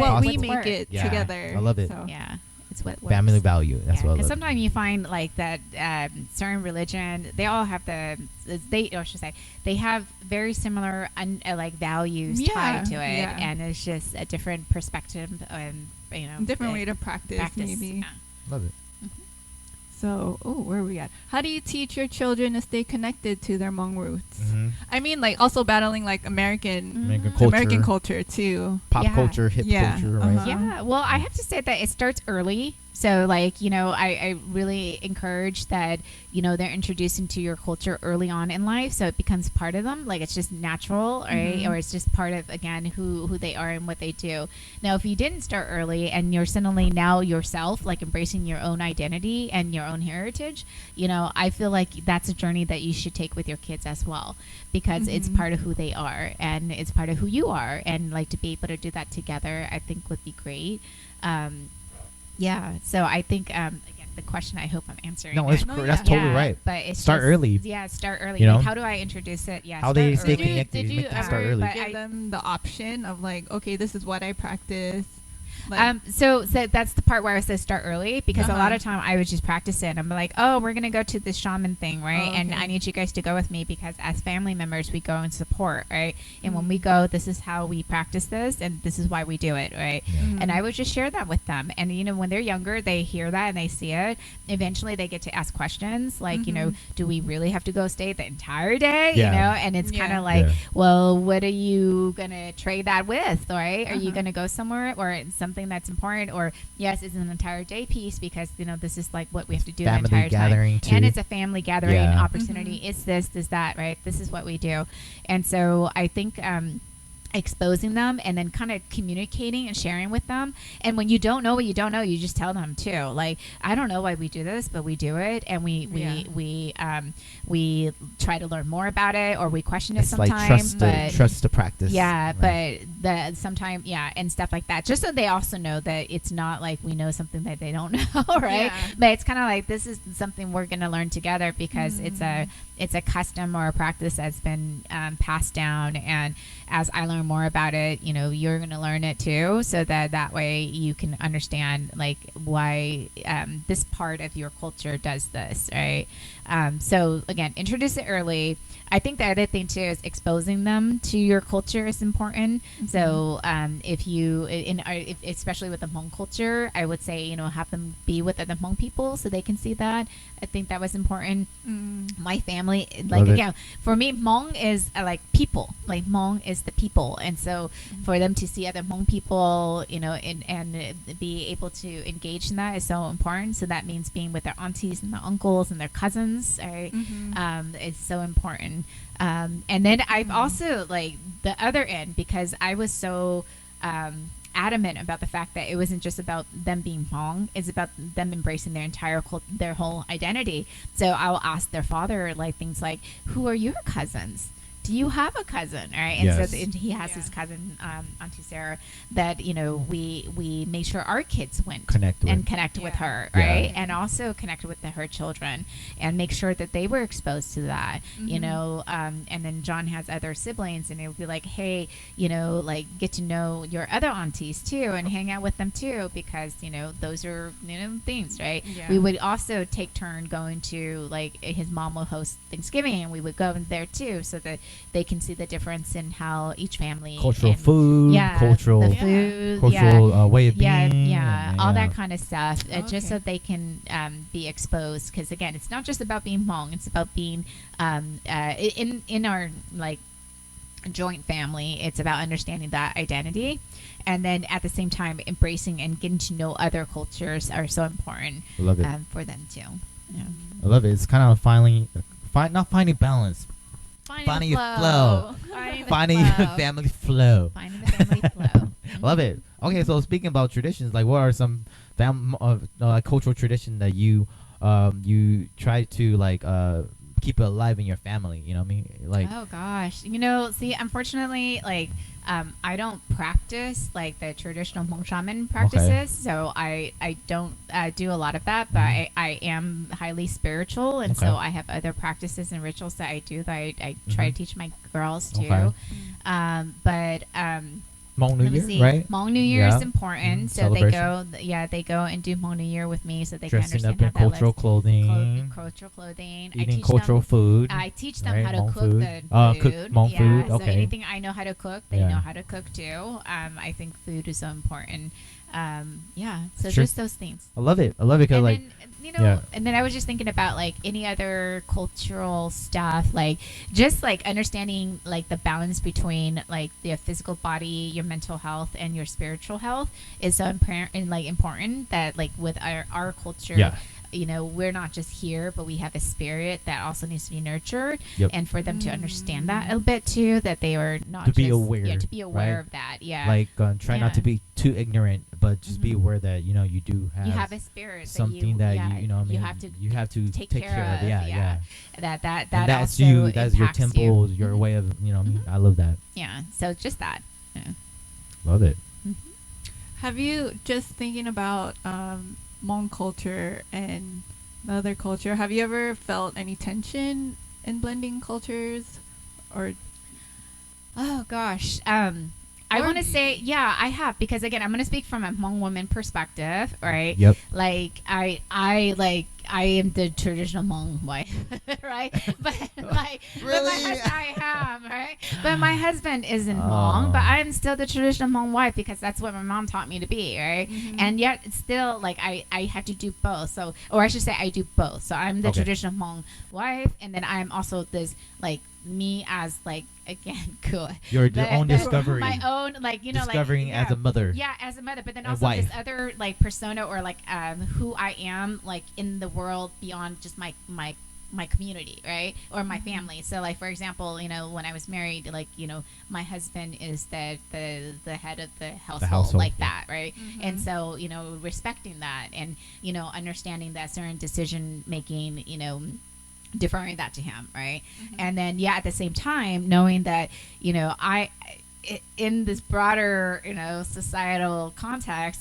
what we make it together. I love it. So. Yeah, it's what works. Family value. That's what I love. Because sometimes you find like that certain religion, they all have they have very similar like values tied to it, and it's just a different perspective and different way to practice. Maybe. Love it. So, where are we at? How do you teach your children to stay connected to their Hmong roots? Mm-hmm. I mean, like, also battling, like, American culture, too. Pop culture, hip culture, right? Yeah. Well, I have to say that it starts early. So, like, you know, I really encourage that, you know, they're introducing to your culture early on in life. So it becomes part of them. Like, it's just natural, right? Or it's just part of, again, who they are and what they do. Now, if you didn't start early and you're suddenly now yourself, like, embracing your own identity and your own heritage, you know, I feel like that's a journey that you should take with your kids as well, because it's part of who they are and it's part of who you are. And, like, to be able to do that together, I think would be great. Yeah, so I think again, the question, I hope I'm answering. No, that's totally right. But it's start early. Yeah, start early. You know? Like, how do I introduce it? Yeah, how they stay connected. Did you start early. give them the option of like, okay, this is what I practice? Like, so that's the part where I said start early, because a lot of time I would just practice it. I'm like, oh, we're gonna go to this shaman thing, right? And I need you guys to go with me, because as family members we go and support, right? And when we go, this is how we practice this, and this is why we do it, right? And I would just share that with them. And you know, when they're younger, they hear that and they see it. Eventually they get to ask questions like, you know, do we really have to go stay the entire day? You know, and it's kind of like, well, what are you gonna trade that with, right? Are you gonna go somewhere or something that's important, or yes, it's an entire day piece, because you know, this is like what we have to do family the entire gathering time, too. and it's a family gathering opportunity. It's this that, right? This is what we do. And so I think exposing them and then kind of communicating and sharing with them. And when you don't know what you don't know, you just tell them too. Like, I don't know why we do this, but we do it, and we try to learn more about it, or we question it sometimes. Like trust the practice. Yeah, right. But sometimes and stuff like that. Just so they also know that it's not like we know something that they don't know, right? Yeah. But it's kind of like, this is something we're going to learn together, because it's a custom or a practice that's been passed down, and as I learn more about it, you know, you're going to learn it too, so that way you can understand like why this part of your culture does this, right? So again, introduce it early. I think the other thing too is exposing them to your culture is important. So if you, especially with the Hmong culture, I would say, you know, have them be with other Hmong people so they can see that. I think that was important. My family, like, again, for me, Hmong is like people. Like, Hmong is the people, and so for them to see other Hmong people, you know, and be able to engage in that is so important. So that means being with their aunties and their uncles and their cousins, right? It's so important. And then I've also, like, the other end, because I was so adamant about the fact that it wasn't just about them being Hmong, it's about them embracing their entire their whole identity. So I'll ask their father, like, things like, who are your cousins? Do you have a cousin? Right? And so he has his cousin, Auntie Sarah, that, you know, we made sure our kids went connect with her, right? And also connect with her children, and make sure that they were exposed to that, you know. And then John has other siblings, and it would be like, hey, you know, like, get to know your other aunties too, and hang out with them too, because, you know, those are, you know, things, right? We would also take turn going to, like, his mom will host Thanksgiving, and we would go in there too, so that they can see the difference in how each family cultural food, cultural way of being, all that kind of stuff, just so they can be exposed. Because again, it's not just about being Hmong; it's about being in our, like, joint family. It's about understanding that identity, and then at the same time embracing and getting to know other cultures are so important. Love it. For them too. Yeah. I love it. It's kind of not finding balance. Finding your flow. Finding your family flow. Finding the family flow. Love it. Okay, so speaking about traditions, like, what are some cultural tradition that you try to, like, keep it alive in your family? You know what I mean? Like, oh gosh, you know, see, unfortunately, like, I don't practice like the traditional Hmong shaman practices, so I don't do a lot of that, but I am highly spiritual, and so I have other practices and rituals that I do that I try to teach my girls too. But Hmong New Year, right? Hmong New Year is important, so they go and do Hmong New Year with me, so they dressing can understand up in cultural clothing, eating cultural food. I teach them how to cook the food. Hmong food. So anything I know how to cook, they know how to cook too. I think food is so important. So just those things. I love it because like then, and then I was just thinking about like any other cultural stuff, like just like understanding like the balance between like the physical body, your mental health, and your spiritual health is so important that like with our culture, we're not just here, but we have a spirit that also needs to be nurtured, and for them to understand that a bit too, that they are not to be aware, right? of that, like try not to be too ignorant, but just be aware that you do have a spirit, something that you have to take care of. That's your temple, your way of I love that. So just that. Love it. Have you, just thinking about Hmong culture and the other culture, have you ever felt any tension in blending cultures? Or oh gosh, I want to say, I have, because again, I'm going to speak from a Hmong woman perspective, right? Yep. Like I am the traditional Hmong wife, right? But like, really? I am, right? But my husband isn't Hmong, but I'm still the traditional Hmong wife because that's what my mom taught me to be, right? And yet, it's still like I have to do both. So, or I should say, I do both. So I'm the traditional Hmong wife, and then I'm also this like me as like again Koua. Your own discovery. My own discovering as a mother. Yeah, as a mother, but then also this other like persona or like who I am like in the world beyond just my community, right? Or my family. So like for example, when I was married, like my husband is the head of the household like that, right? And so respecting that and understanding that certain decision making, deferring that to him, right? And then at the same time knowing that I in this broader societal context,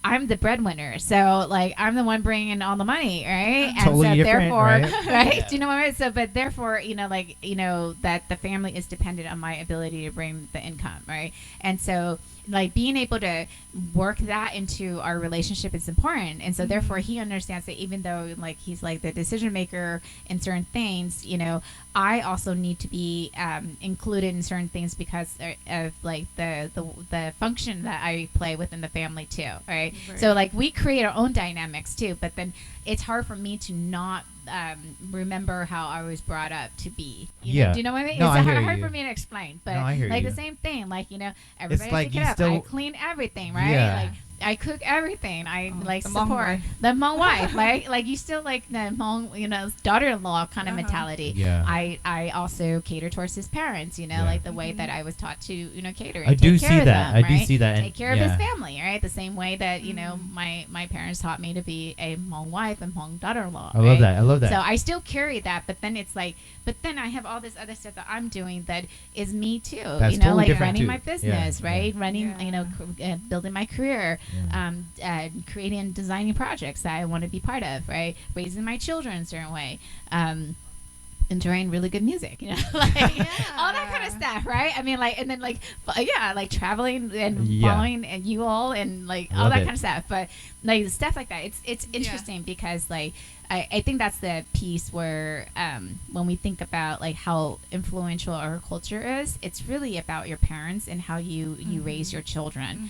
I'm the breadwinner, so like I'm the one bringing in all the money, right? Totally and so therefore, right? Do you know what I mean? So, but therefore, that the family is dependent on my ability to bring the income, right? And so, like being able to work that into our relationship is important, and so therefore he understands that even though like he's like the decision maker in certain things, I also need to be included in certain things because of like the function that I play within the family too, right? So like we create our own dynamics too, but then it's hard for me to not remember how I was brought up to be. Do you know what I mean? No, it's hard for me to explain, but the same thing, like everybody like pick it up. I clean everything, right? Like I cook everything. I like support the Hmong wife, right? Like you still like the Hmong, daughter-in-law kind of mentality. Yeah. I also cater towards his parents, like the way that I was taught to, cater. I do see that. I do see that. Take care of his family, right? The same way that my parents taught me to be a Hmong wife and Hmong daughter-in-law. I love that. So I still carry that, but then it's like, I have all this other stuff that I'm doing that is me too. That's totally like running too. my business, right? Running, Yeah. Building my career. Creating and designing projects that I want to be part of, right? Raising my children in a certain way. Enjoying really good music, like all that kind of stuff, right? I mean, like, and then like, like traveling and following and you all and like all that kind of stuff. But like stuff like that, it's interesting because like I think that's the piece where when we think about like how influential our culture is, it's really about your parents and how you raise your children,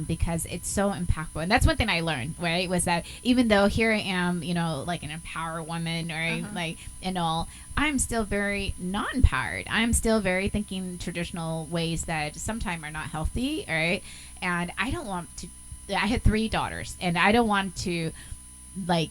because it's so impactful. And that's one thing I learned, right? Was that even though here I am, like an empowered woman, or like and all, I'm still very not empowered. I'm still very thinking traditional ways that sometimes are not healthy, right? And I don't want to. I had 3 daughters, and I don't want to like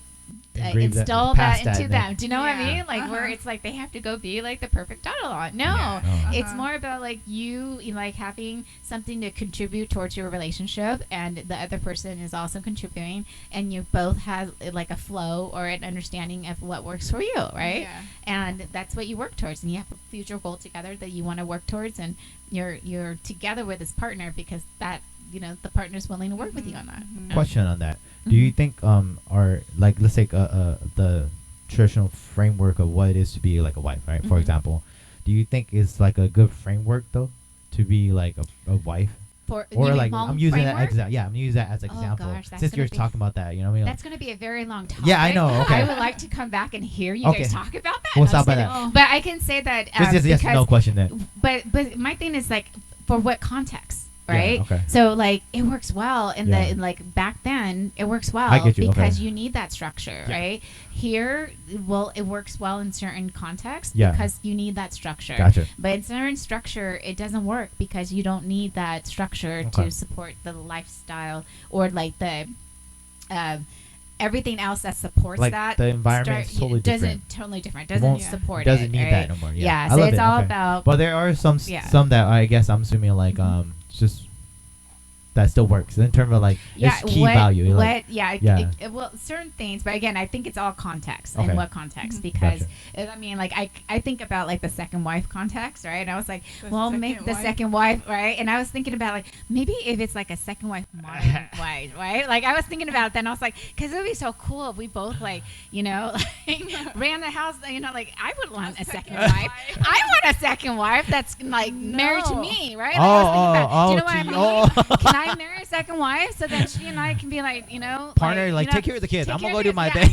install that into them. Do you know what I mean? Like where it's like they have to go be like the perfect daughter-in-law. No, it's more about like you like having something to contribute towards your relationship, and the other person is also contributing, and you both have like a flow or an understanding of what works for you, right? Yeah. And that's what you work towards, and you have a future goal together that you want to work towards, and you're together with this partner because that the partner's willing to work with you on that. Question on that. Do you think or like let's take the traditional framework of what it is to be like a wife, right? For example, do you think it's like a good framework though to be like a wife? Or like Hmong I'm using framework? that I'm using that as an example. Gosh, since you're talking about that, that's going to be a very long topic. Yeah, I know. Okay. I would like to come back and hear you guys talk about that. We'll stop by that. But I can say that this is yes no question then. But my thing is like, for what context? right? Okay. So like it works well in the like back then it works well because you need that structure, right? Here, well, it works well in certain contexts because you need that structure. Gotcha. But in certain structure, it doesn't work because you don't need that structure to support the lifestyle or like the everything else that supports like that. The environment is totally different. Doesn't support it. Doesn't need right? that no more. Yeah, so it's all about. But there are some that I guess I'm assuming like just that still works in terms of like it's key value. Well, certain things, but again, I think it's all context and what context because I mean, like I think about like the second wife context, right? And I was like, well, maybe the second wife, right? And I was thinking about like maybe if it's like a second wife, modern wife, right? Like I was thinking about it, then I was like, because it would be so cool if we both like like, ran the house, like I would want a second wife. I want a second wife that's like married to me, right? Like, do you know what I mean? Can I marry a second wife so that she and I can be like, partner, like take care of the kids. I'm gonna go do my thing.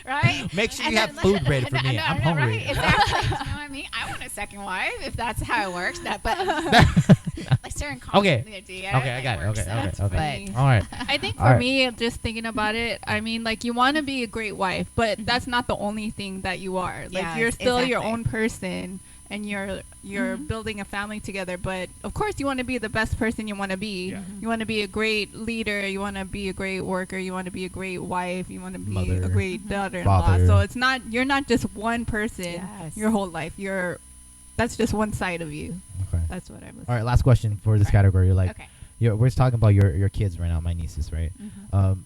Right? Make sure you have food ready for me. I'm hungry. Right? Exactly. You know what I mean? I want a second wife if that's how it works. But like certain Okay, I got it. Okay. All right. I think for me, just thinking about it, I mean, like you want to be a great wife, but that's not the only thing that you are. Like you're still your own person. And you're building a family together, but of course you want to be the best person you want to be. You want to be a great leader. You want to be a great worker. You want to be a great wife. You want to be a great daughter-in-law. So you're not just one person your whole life. That's just one side of you. Okay. That's what I was. All right, last question for this category. Like, we're talking about your kids right now, my nieces, right?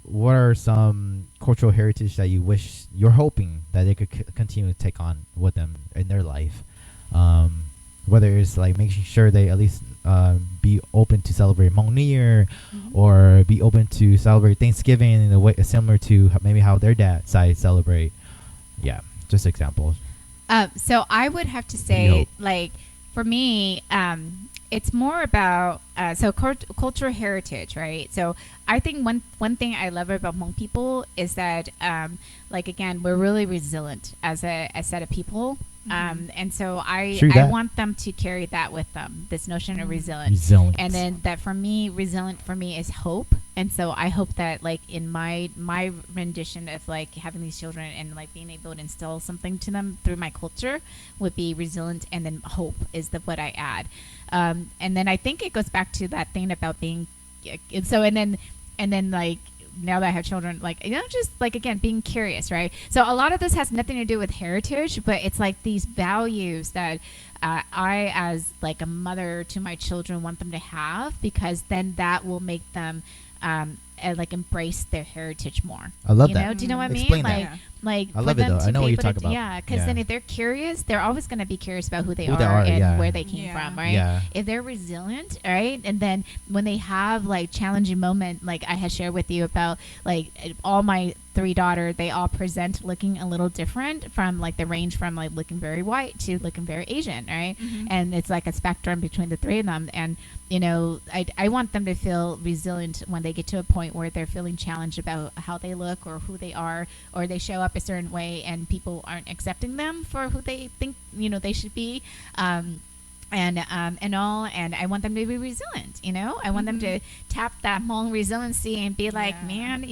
What are some cultural heritage that you're hoping that they could continue to take on with them in their life? Whether it's like making sure they at least be open to celebrate Hmong New Year or be open to celebrate Thanksgiving in a way similar to maybe how their dad side celebrate. Yeah, just examples. So I would have to say, like, for me, it's more about cultural heritage, right? So I think one thing I love about Hmong people is that, like, again, we're really resilient as a set of people. And so I want them to carry that with them, this notion of resilience. And then that for me, resilient for me is hope. And so I hope that like in my rendition of like having these children and like being able to instill something to them through my culture would be resilient, and then hope is what I add. And then I think it goes back to that thing about being and then like now that I have children, like, just like, again, being curious, right? So a lot of this has nothing to do with heritage, but it's like these values that I, as like a mother to my children, want them to have, because then that will make them like embrace their heritage more. I love that. Do you know what I mean? Explain like, that. Like I love it though. I know what you're talking about. Yeah, because then if they're curious, they're always going to be curious about who they are and where they came from, right? Yeah. If they're resilient, right, and then when they have like challenging moment, like I had shared with you about, like all my 3 daughters, they all present looking a little different, from like the range from like looking very white to looking very Asian, right? And it's like a spectrum between the 3 of them, and I want them to feel resilient when they get to a point where they're feeling challenged about how they look or who they are, or they show up a certain way and people aren't accepting them for who they think they should be, and I want them to be resilient. I want them to tap that Hmong resiliency and be like, man,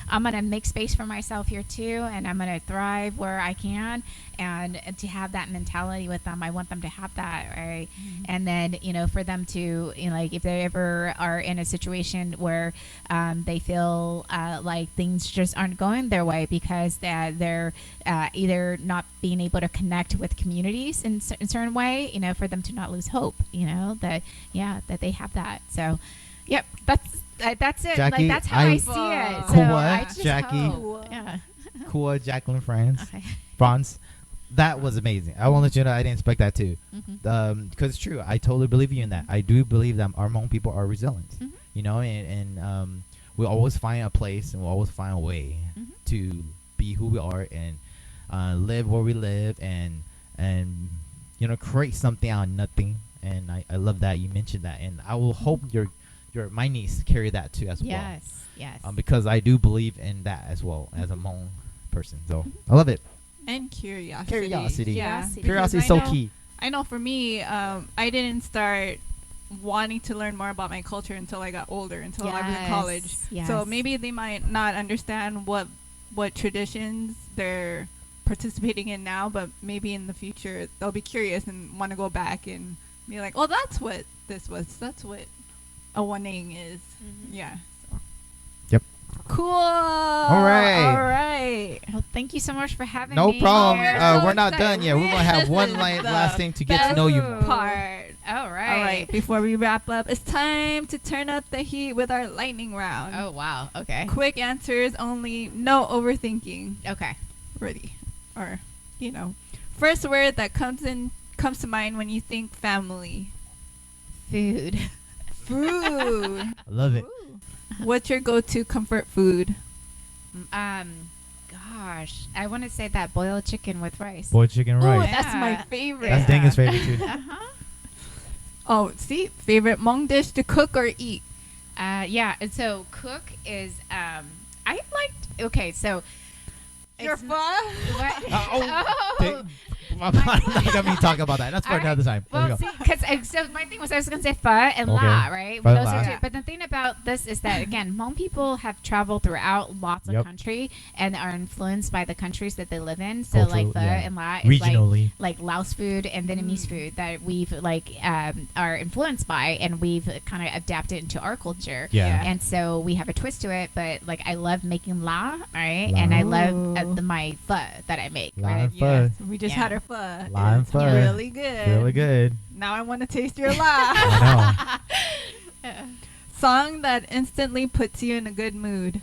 I'm gonna make space for myself here too, and I'm gonna thrive where I can, and to have that mentality with them. I want them to have that, right? And then for them to like, if they ever are in a situation where they feel like things just aren't going their way because they're either not being able to connect with communities in a certain way, for them to not lose hope, that they have that. So yep, that's it. Jackie, like that's how I see it. So Koua, Jackie, Koua Jacklyn Franz. That was amazing. I want to let you know I didn't expect that too, because it's true. I totally believe you in that. I do believe that our Hmong people are resilient, and we always find a place and we always find a way to be who we are and live where we live and create something out of nothing. And I love that you mentioned that, and I will hope my niece carry that too as well. Yes. Because I do believe in that as well as a Hmong person. So I love it. And curiosity. Curiosity. Yeah. Curiosity is so key. I know for me, I didn't start wanting to learn more about my culture until I got older, until I was in college. Yes. So maybe they might not understand what traditions they're participating in now, but maybe in the future they'll be curious and want to go back and be like, oh, that's what this was. That's what a waneng is. Mm-hmm. Yeah. So. Yep. Cool. All right. Well, thank you so much for having me. No problem. So we're not done yet. We're going to have one last thing to get to know you more. Part. All right. Before we wrap up, it's time to turn up the heat with our lightning round. Oh, wow. Okay. Quick answers only. No overthinking. Okay. Ready. Or, first word that comes to mind when you think family. Food. Food. I love it. What's your go-to comfort food? Gosh, I want to say that boiled chicken with rice. Boiled chicken rice. Ooh, that's my favorite. That's Danga's favorite too. Oh, see, favorite Hmong dish to cook or eat? Yeah, and so cook is I liked. Okay, so your pho. I'm not going to talk about that. That's for another time. Well, see, because so my thing was I was going to say pho and la, right? Pho, those la. are two. But the thing about this is that, again, Hmong people have traveled throughout lots of country and are influenced by the countries that they live in. So, like, pho and la is regionally. like Laos food and Vietnamese food that we've, are influenced by, and we've kind of adapted into our culture. Yeah. And so we have a twist to it, but, like, I love making la, right? La. And I love my pho that I make, la right? And pho. We just had our pho. La and pho. Really good. Really good. Now I want to taste your la. I know. Song that instantly puts you in a good mood.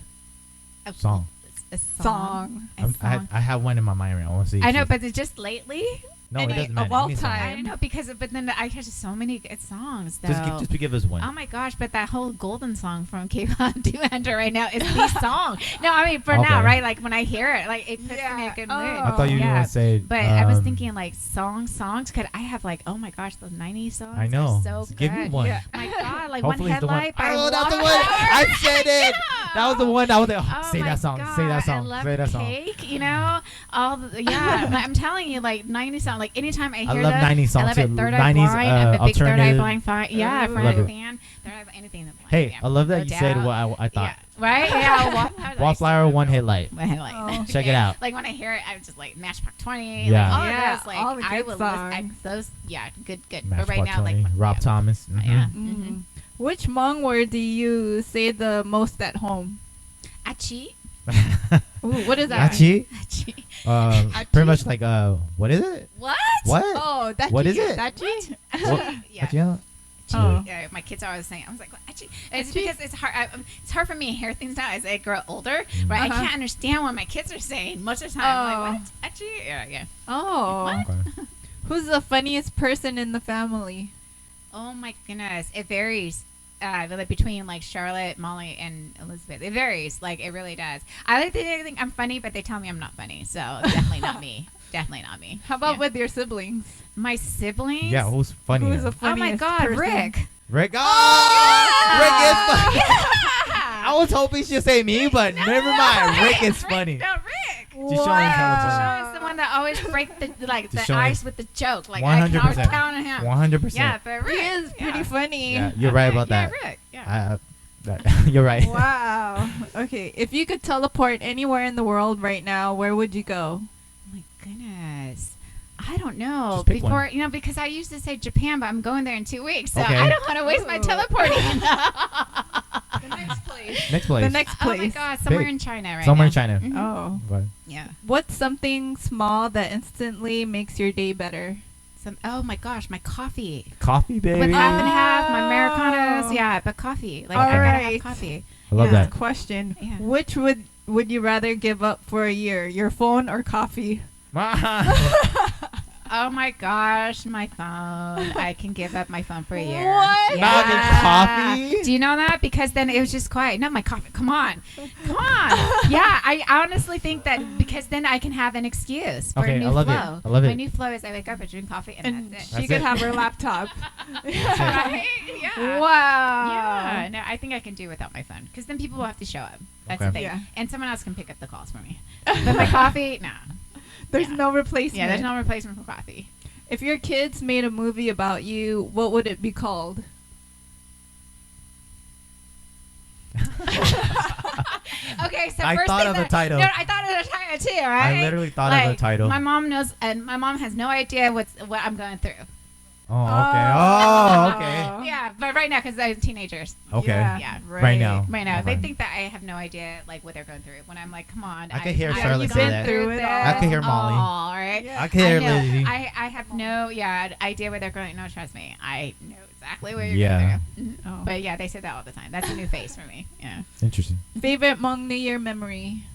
Song. A song. I have one in my mind right now. I want to see. I know, but it's just lately. No, it doesn't matter. Of all time. I know, but then I hear just so many good songs, though. Just give us one. Oh my gosh, but that whole golden song from Koua Jacklyn right now is the song. No, I mean, for now, right? Like, when I hear it, like, it puts me in a good mood. I thought you were going to say. But I was thinking, like, songs, because I have, like, oh my gosh, those 90s songs I know. are so good. Give me one. Yeah. My God, like, Hopefully One Headlight by Oh, that's the one. I said it. That was the one. I was like, oh say that song. God, Say that song. I love Say that song. Cake, I'm telling you, like, 90s song. Like, anytime I hear I love 90s songs I love too. it. Third Eye Blind. I'm a big Third Eye Blind fan. Yeah, Ooh. Third Eye fan. Third Eye anything. Hey, I love that you said what I thought. Yeah. Right? Yeah. Wallflower, One Hit Light. One Hit Light. Oh. Check it out. Like, when I hear it, I'm just like Matchbox 20. Yeah. Like, all those, like, all the I good will songs. those. Yeah, good. Matchbox But right now, 20, like Rob Thomas. Mm-hmm. Yeah. Mm-hmm. Which Hmong word do you say the most at home? Achi. Ooh, what is that? Achi? Achi. Pretty much like what is it? What? What? Oh, dachi. What is it? Dachi? Yeah. Achi? Oh. Yeah, my kids are always saying, I was like, well, actually, it's because it's hard. It's hard for me to hear things now as I grow older, right? I can't understand what my kids are saying most of the time. I'm like, what? Actually, yeah. Oh. Okay. Who's the funniest person in the family? Oh my goodness, it varies. Between like Charlotte, Molly, and Elizabeth, it varies. Like, it really does. I like to think I'm funny, but they tell me I'm not funny, so definitely not me. Definitely not me. How about with your siblings? My siblings? Yeah, who's funny? Who's the funniest Oh my God, person? Rick. Rick? Yeah. Rick is funny. I was hoping she'd say me, but never mind. Rick is funny. No, Rick. Just showing hella funny. Sean is the one that always breaks the showing- ice with the joke. Like, 100%. I can always count on him. 100%. Yeah, but Rick He is pretty funny. Yeah, you're right about that. Yeah, Rick. Yeah. You're right. Wow. Okay, if you could teleport anywhere in the world right now, where would you go? Oh my goodness. I don't know. Just pick one. Because I used to say Japan, but I'm going there in 2 weeks, so Okay. I don't want to waste my teleporting. The next place. Next place. The next place. Oh my God, somewhere Big. in China right Somewhere now. in China. Mhm. Oh. But Yeah. What's something small that instantly makes your day better? Oh my gosh, my coffee. coffee, baby. With half and half, my Oh. Americanos. Yeah, but coffee. Like, All I gotta right. have coffee. I love that. Question. Yeah. Which would you rather give up for a year? Your phone or coffee? Oh my gosh, my phone. I can give up my phone for a year. What? Not even coffee? Do you know that? Because then it was just quiet. No, my coffee. Come on. Yeah, I honestly think that because then I can have an excuse for Okay, a new I love it. flow. I love My it. new flow is I wake up, I drink coffee, and that's it. she could have her laptop. Right? Yeah. Wow. Yeah. No, I think I can do without my phone because then people will have to show up. That's Okay. the thing. Yeah. And someone else can pick up the calls for me. But my coffee, nah. There's Yeah. no replacement. Yeah, there's no replacement for coffee. If your kids made a movie about you, what would it be called? Okay, so I first thought thing of the that- title. No, I thought of the title too, right? I literally thought like, of the title. My mom knows, and my mom has no idea what I'm going through. Oh, okay. Oh, okay. Yeah, but right now, because they're teenagers. Okay. Yeah. Right now. Right now, they Okay. think that I have no idea like what they're going through. When I'm like, come on, I could hear I've Charlotte say been that. through it all. I could hear Molly. All right. Yeah. I could hear I know. Lizzie. I have no idea what they're going. No, trust me, I know exactly what you're Yeah. going through. Mhm. Oh. But yeah, they say that all the time. That's a new face for me. Yeah. Interesting. Favorite Hmong New Year memory?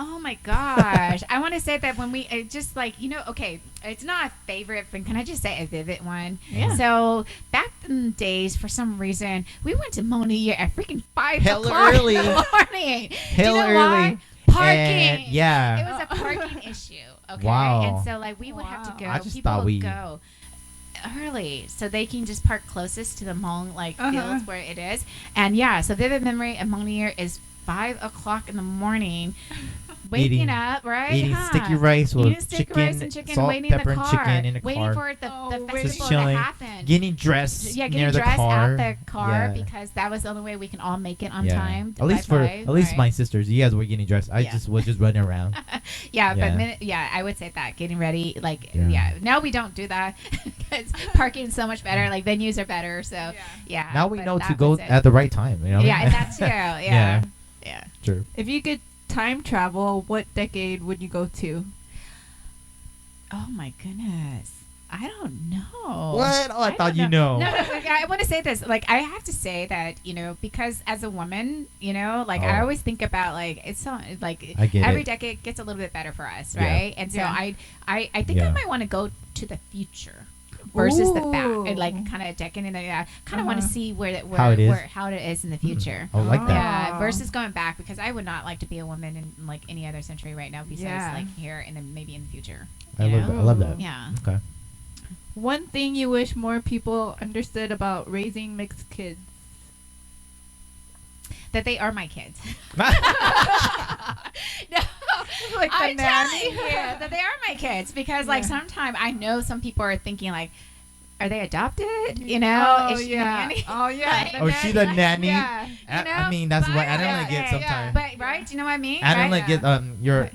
Oh my gosh. I want to say that when we just like, okay, it's not a favorite, but can I just say a vivid one? Yeah. So back in the days, for some reason, we went to Hmong New Year at freaking 5 Hella o'clock early. in the morning. Hella Do you know early. why? Parking. And, yeah. It was a parking issue. Okay. Wow. And so like we would have to Wow. go. I just People thought would we- go early so they can just park closest to the Hmong fields where it is. And yeah, so vivid memory of Hmong New Year is 5 o'clock in the morning. Waking Eating- up, right? Eating Huh? sticky rice Eating with sticky chicken, rice and chicken, salt, waiting pepper, in the and car, chicken in the waiting car. for the waiting. festival Just to chilling, happen. getting dressed Yeah, near getting the dressed car. at the car Yeah. because that was the only way we can all make it on Yeah. time. At least by 5, my right? sisters, you guys were getting dressed. I Yeah. just was just running around. Yeah, Yeah. but I would say that getting ready, like, Yeah. yeah. Now we don't do that because parking is so much better. Like venues are better, so yeah. Now we but know to that go was it. at the right time. You know? Yeah, and that too. Yeah. Yeah. Yeah. True. If you could time travel, what decade would you go to? Oh my goodness. I don't know. What? Oh, I thought don't you know. No, like, I want to say this. Like, I have to say that, because as a woman, like, I Oh. always think about, like, it's so, like, I get every it. decade gets a little bit better for us, Yeah. right? And so Yeah. I think Yeah. I might want to go to the future versus the back, Ooh. and like kind of decade in there. Kind of want to see where How it is. how it is in the future. I like that. Yeah, Oh. versus going back, because I would not like to be a woman in like any other century right now besides Yeah. like here and then maybe in the future. I you love know? that. I love that. Yeah. Okay. One thing you wish more people understood about raising mixed kids. That they are my kids. No, Like the I'm nanny. telling you that they are my kids because like Yeah. sometimes I know some people are thinking like, are they adopted? You know? Oh, Is she the yeah. nanny? Oh, yeah. Like, Oh, she the nanny? Yeah. You know? I mean, that's But what I I don't know, like get yeah, sometimes. But right? Do you know what I mean? I don't Right? like get your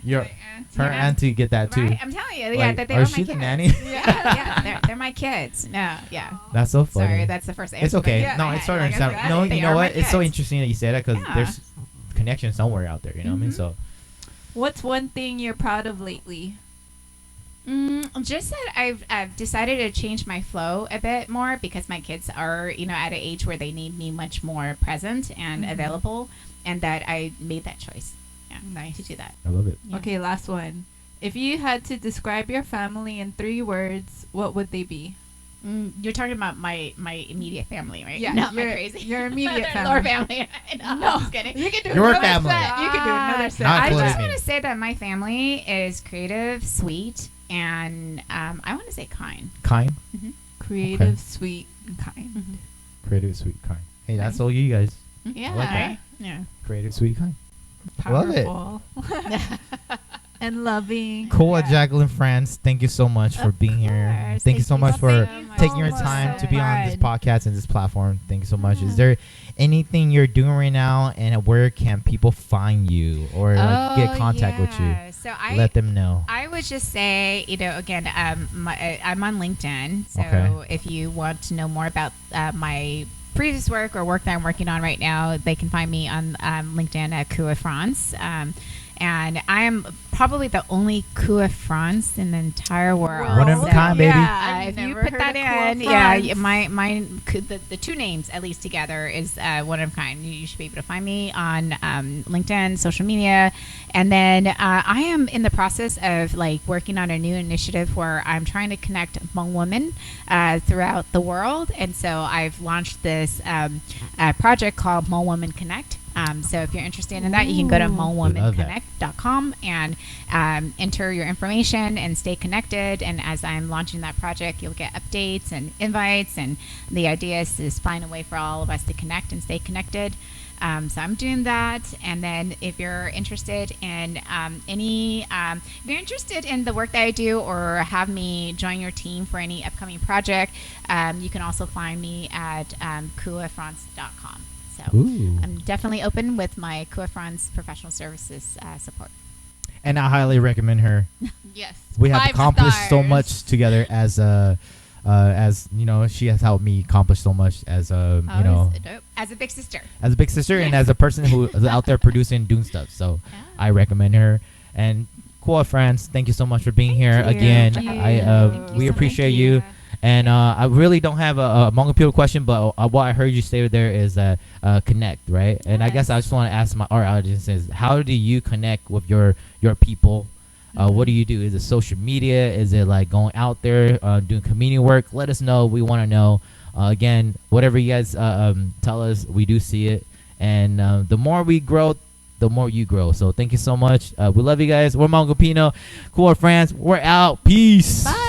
her know? auntie get that too. Right? I'm telling you, yeah, Like, that they are are she my the kids. nanny? Yeah, they're my kids. No, yeah. That's so funny. Sorry, that's the first answer. It's okay. but yeah, No, it's sort of like I understandable. said, No, they you know are what? my It's so kids. interesting that you say that because Yeah. there's connection somewhere out there. You know what I mean? Mhm. So What's one thing you're proud of lately? Just that I've decided to change my flow a bit more because my kids are, at an age where they need me much more present and Mhm. available, and that I made that choice. Yeah, Nice. to do that. I love it. Yeah. Okay, last one. If you had to describe your family in 3 words, what would they be? You're talking about my immediate family, right? Yeah, not my your- crazy. your immediate Mother-in-law family. family. No. I'm just kidding. You can do Your another family. set. You can do another set. Not I just including want me. to say that my family is creative, sweet, and I want to say kind. Kind, Creative, Okay. sweet, and kind. creative, sweet, kind. Hey, that's all you guys. Yeah. like that. Right? Yeah. Creative, sweet, kind. Love it. Powerful. And loving. Koua Yeah. Jacklyn Franz, thank you so much for Of being here. course. Thank you so much for taking your so time much. to be on this podcast and this platform. Thank you so much. Yeah. Is there anything you're doing right now, and where can people find you or like, get contact with you? So Let them know. I would just say, again, I'm on LinkedIn. So Okay. if you want to know more about my previous work or work that I'm working on right now, they can find me on LinkedIn at Koua Franz. And I am probably the only Koua Franz in the entire world. One of a kind, baby. Yeah, I've If you never put heard that of Koua in, yeah, Franz. the 2 names at least together is one of a kind. You should be able to find me on LinkedIn, social media, and then I am in the process of like working on a new initiative where I'm trying to connect Hmong women throughout the world, and so I've launched this project called Hmong Women Connect. So if you're interested in that, you can go to Ooh. hmongwomenconnect.com and enter your information and stay connected. And as I'm launching that project, you'll get updates and invites. And the idea is to find a way for all of us to connect and stay connected. So I'm doing that. And then if you're interested in if you're interested in the work that I do or have me join your team for any upcoming project, you can also find me at kouafrance.com. So Ooh. I'm definitely open with my Koua Franz professional services support. And I highly recommend her. Yes. We have 5 accomplished so stars. much together as you know, she has helped me accomplish so much as you know, as a big sister. As a big sister and as a person who is out there producing, doing stuff. So I recommend her. And Koua Franz, thank you so much for being here again. We appreciate you. And I really don't have a Hmongipino question, but what I heard you say there is connect, right? And I guess I just want to ask our audience is, how do you connect with your people? What do you do? Is it social media? Is it like going out there doing community work? Let us know. We want to know. Again, whatever you guys tell us, we do see it. And the more we grow, the more you grow. So thank you so much. We love you guys. We're Hmongipino. Koua Franz. We're out. Peace. Bye.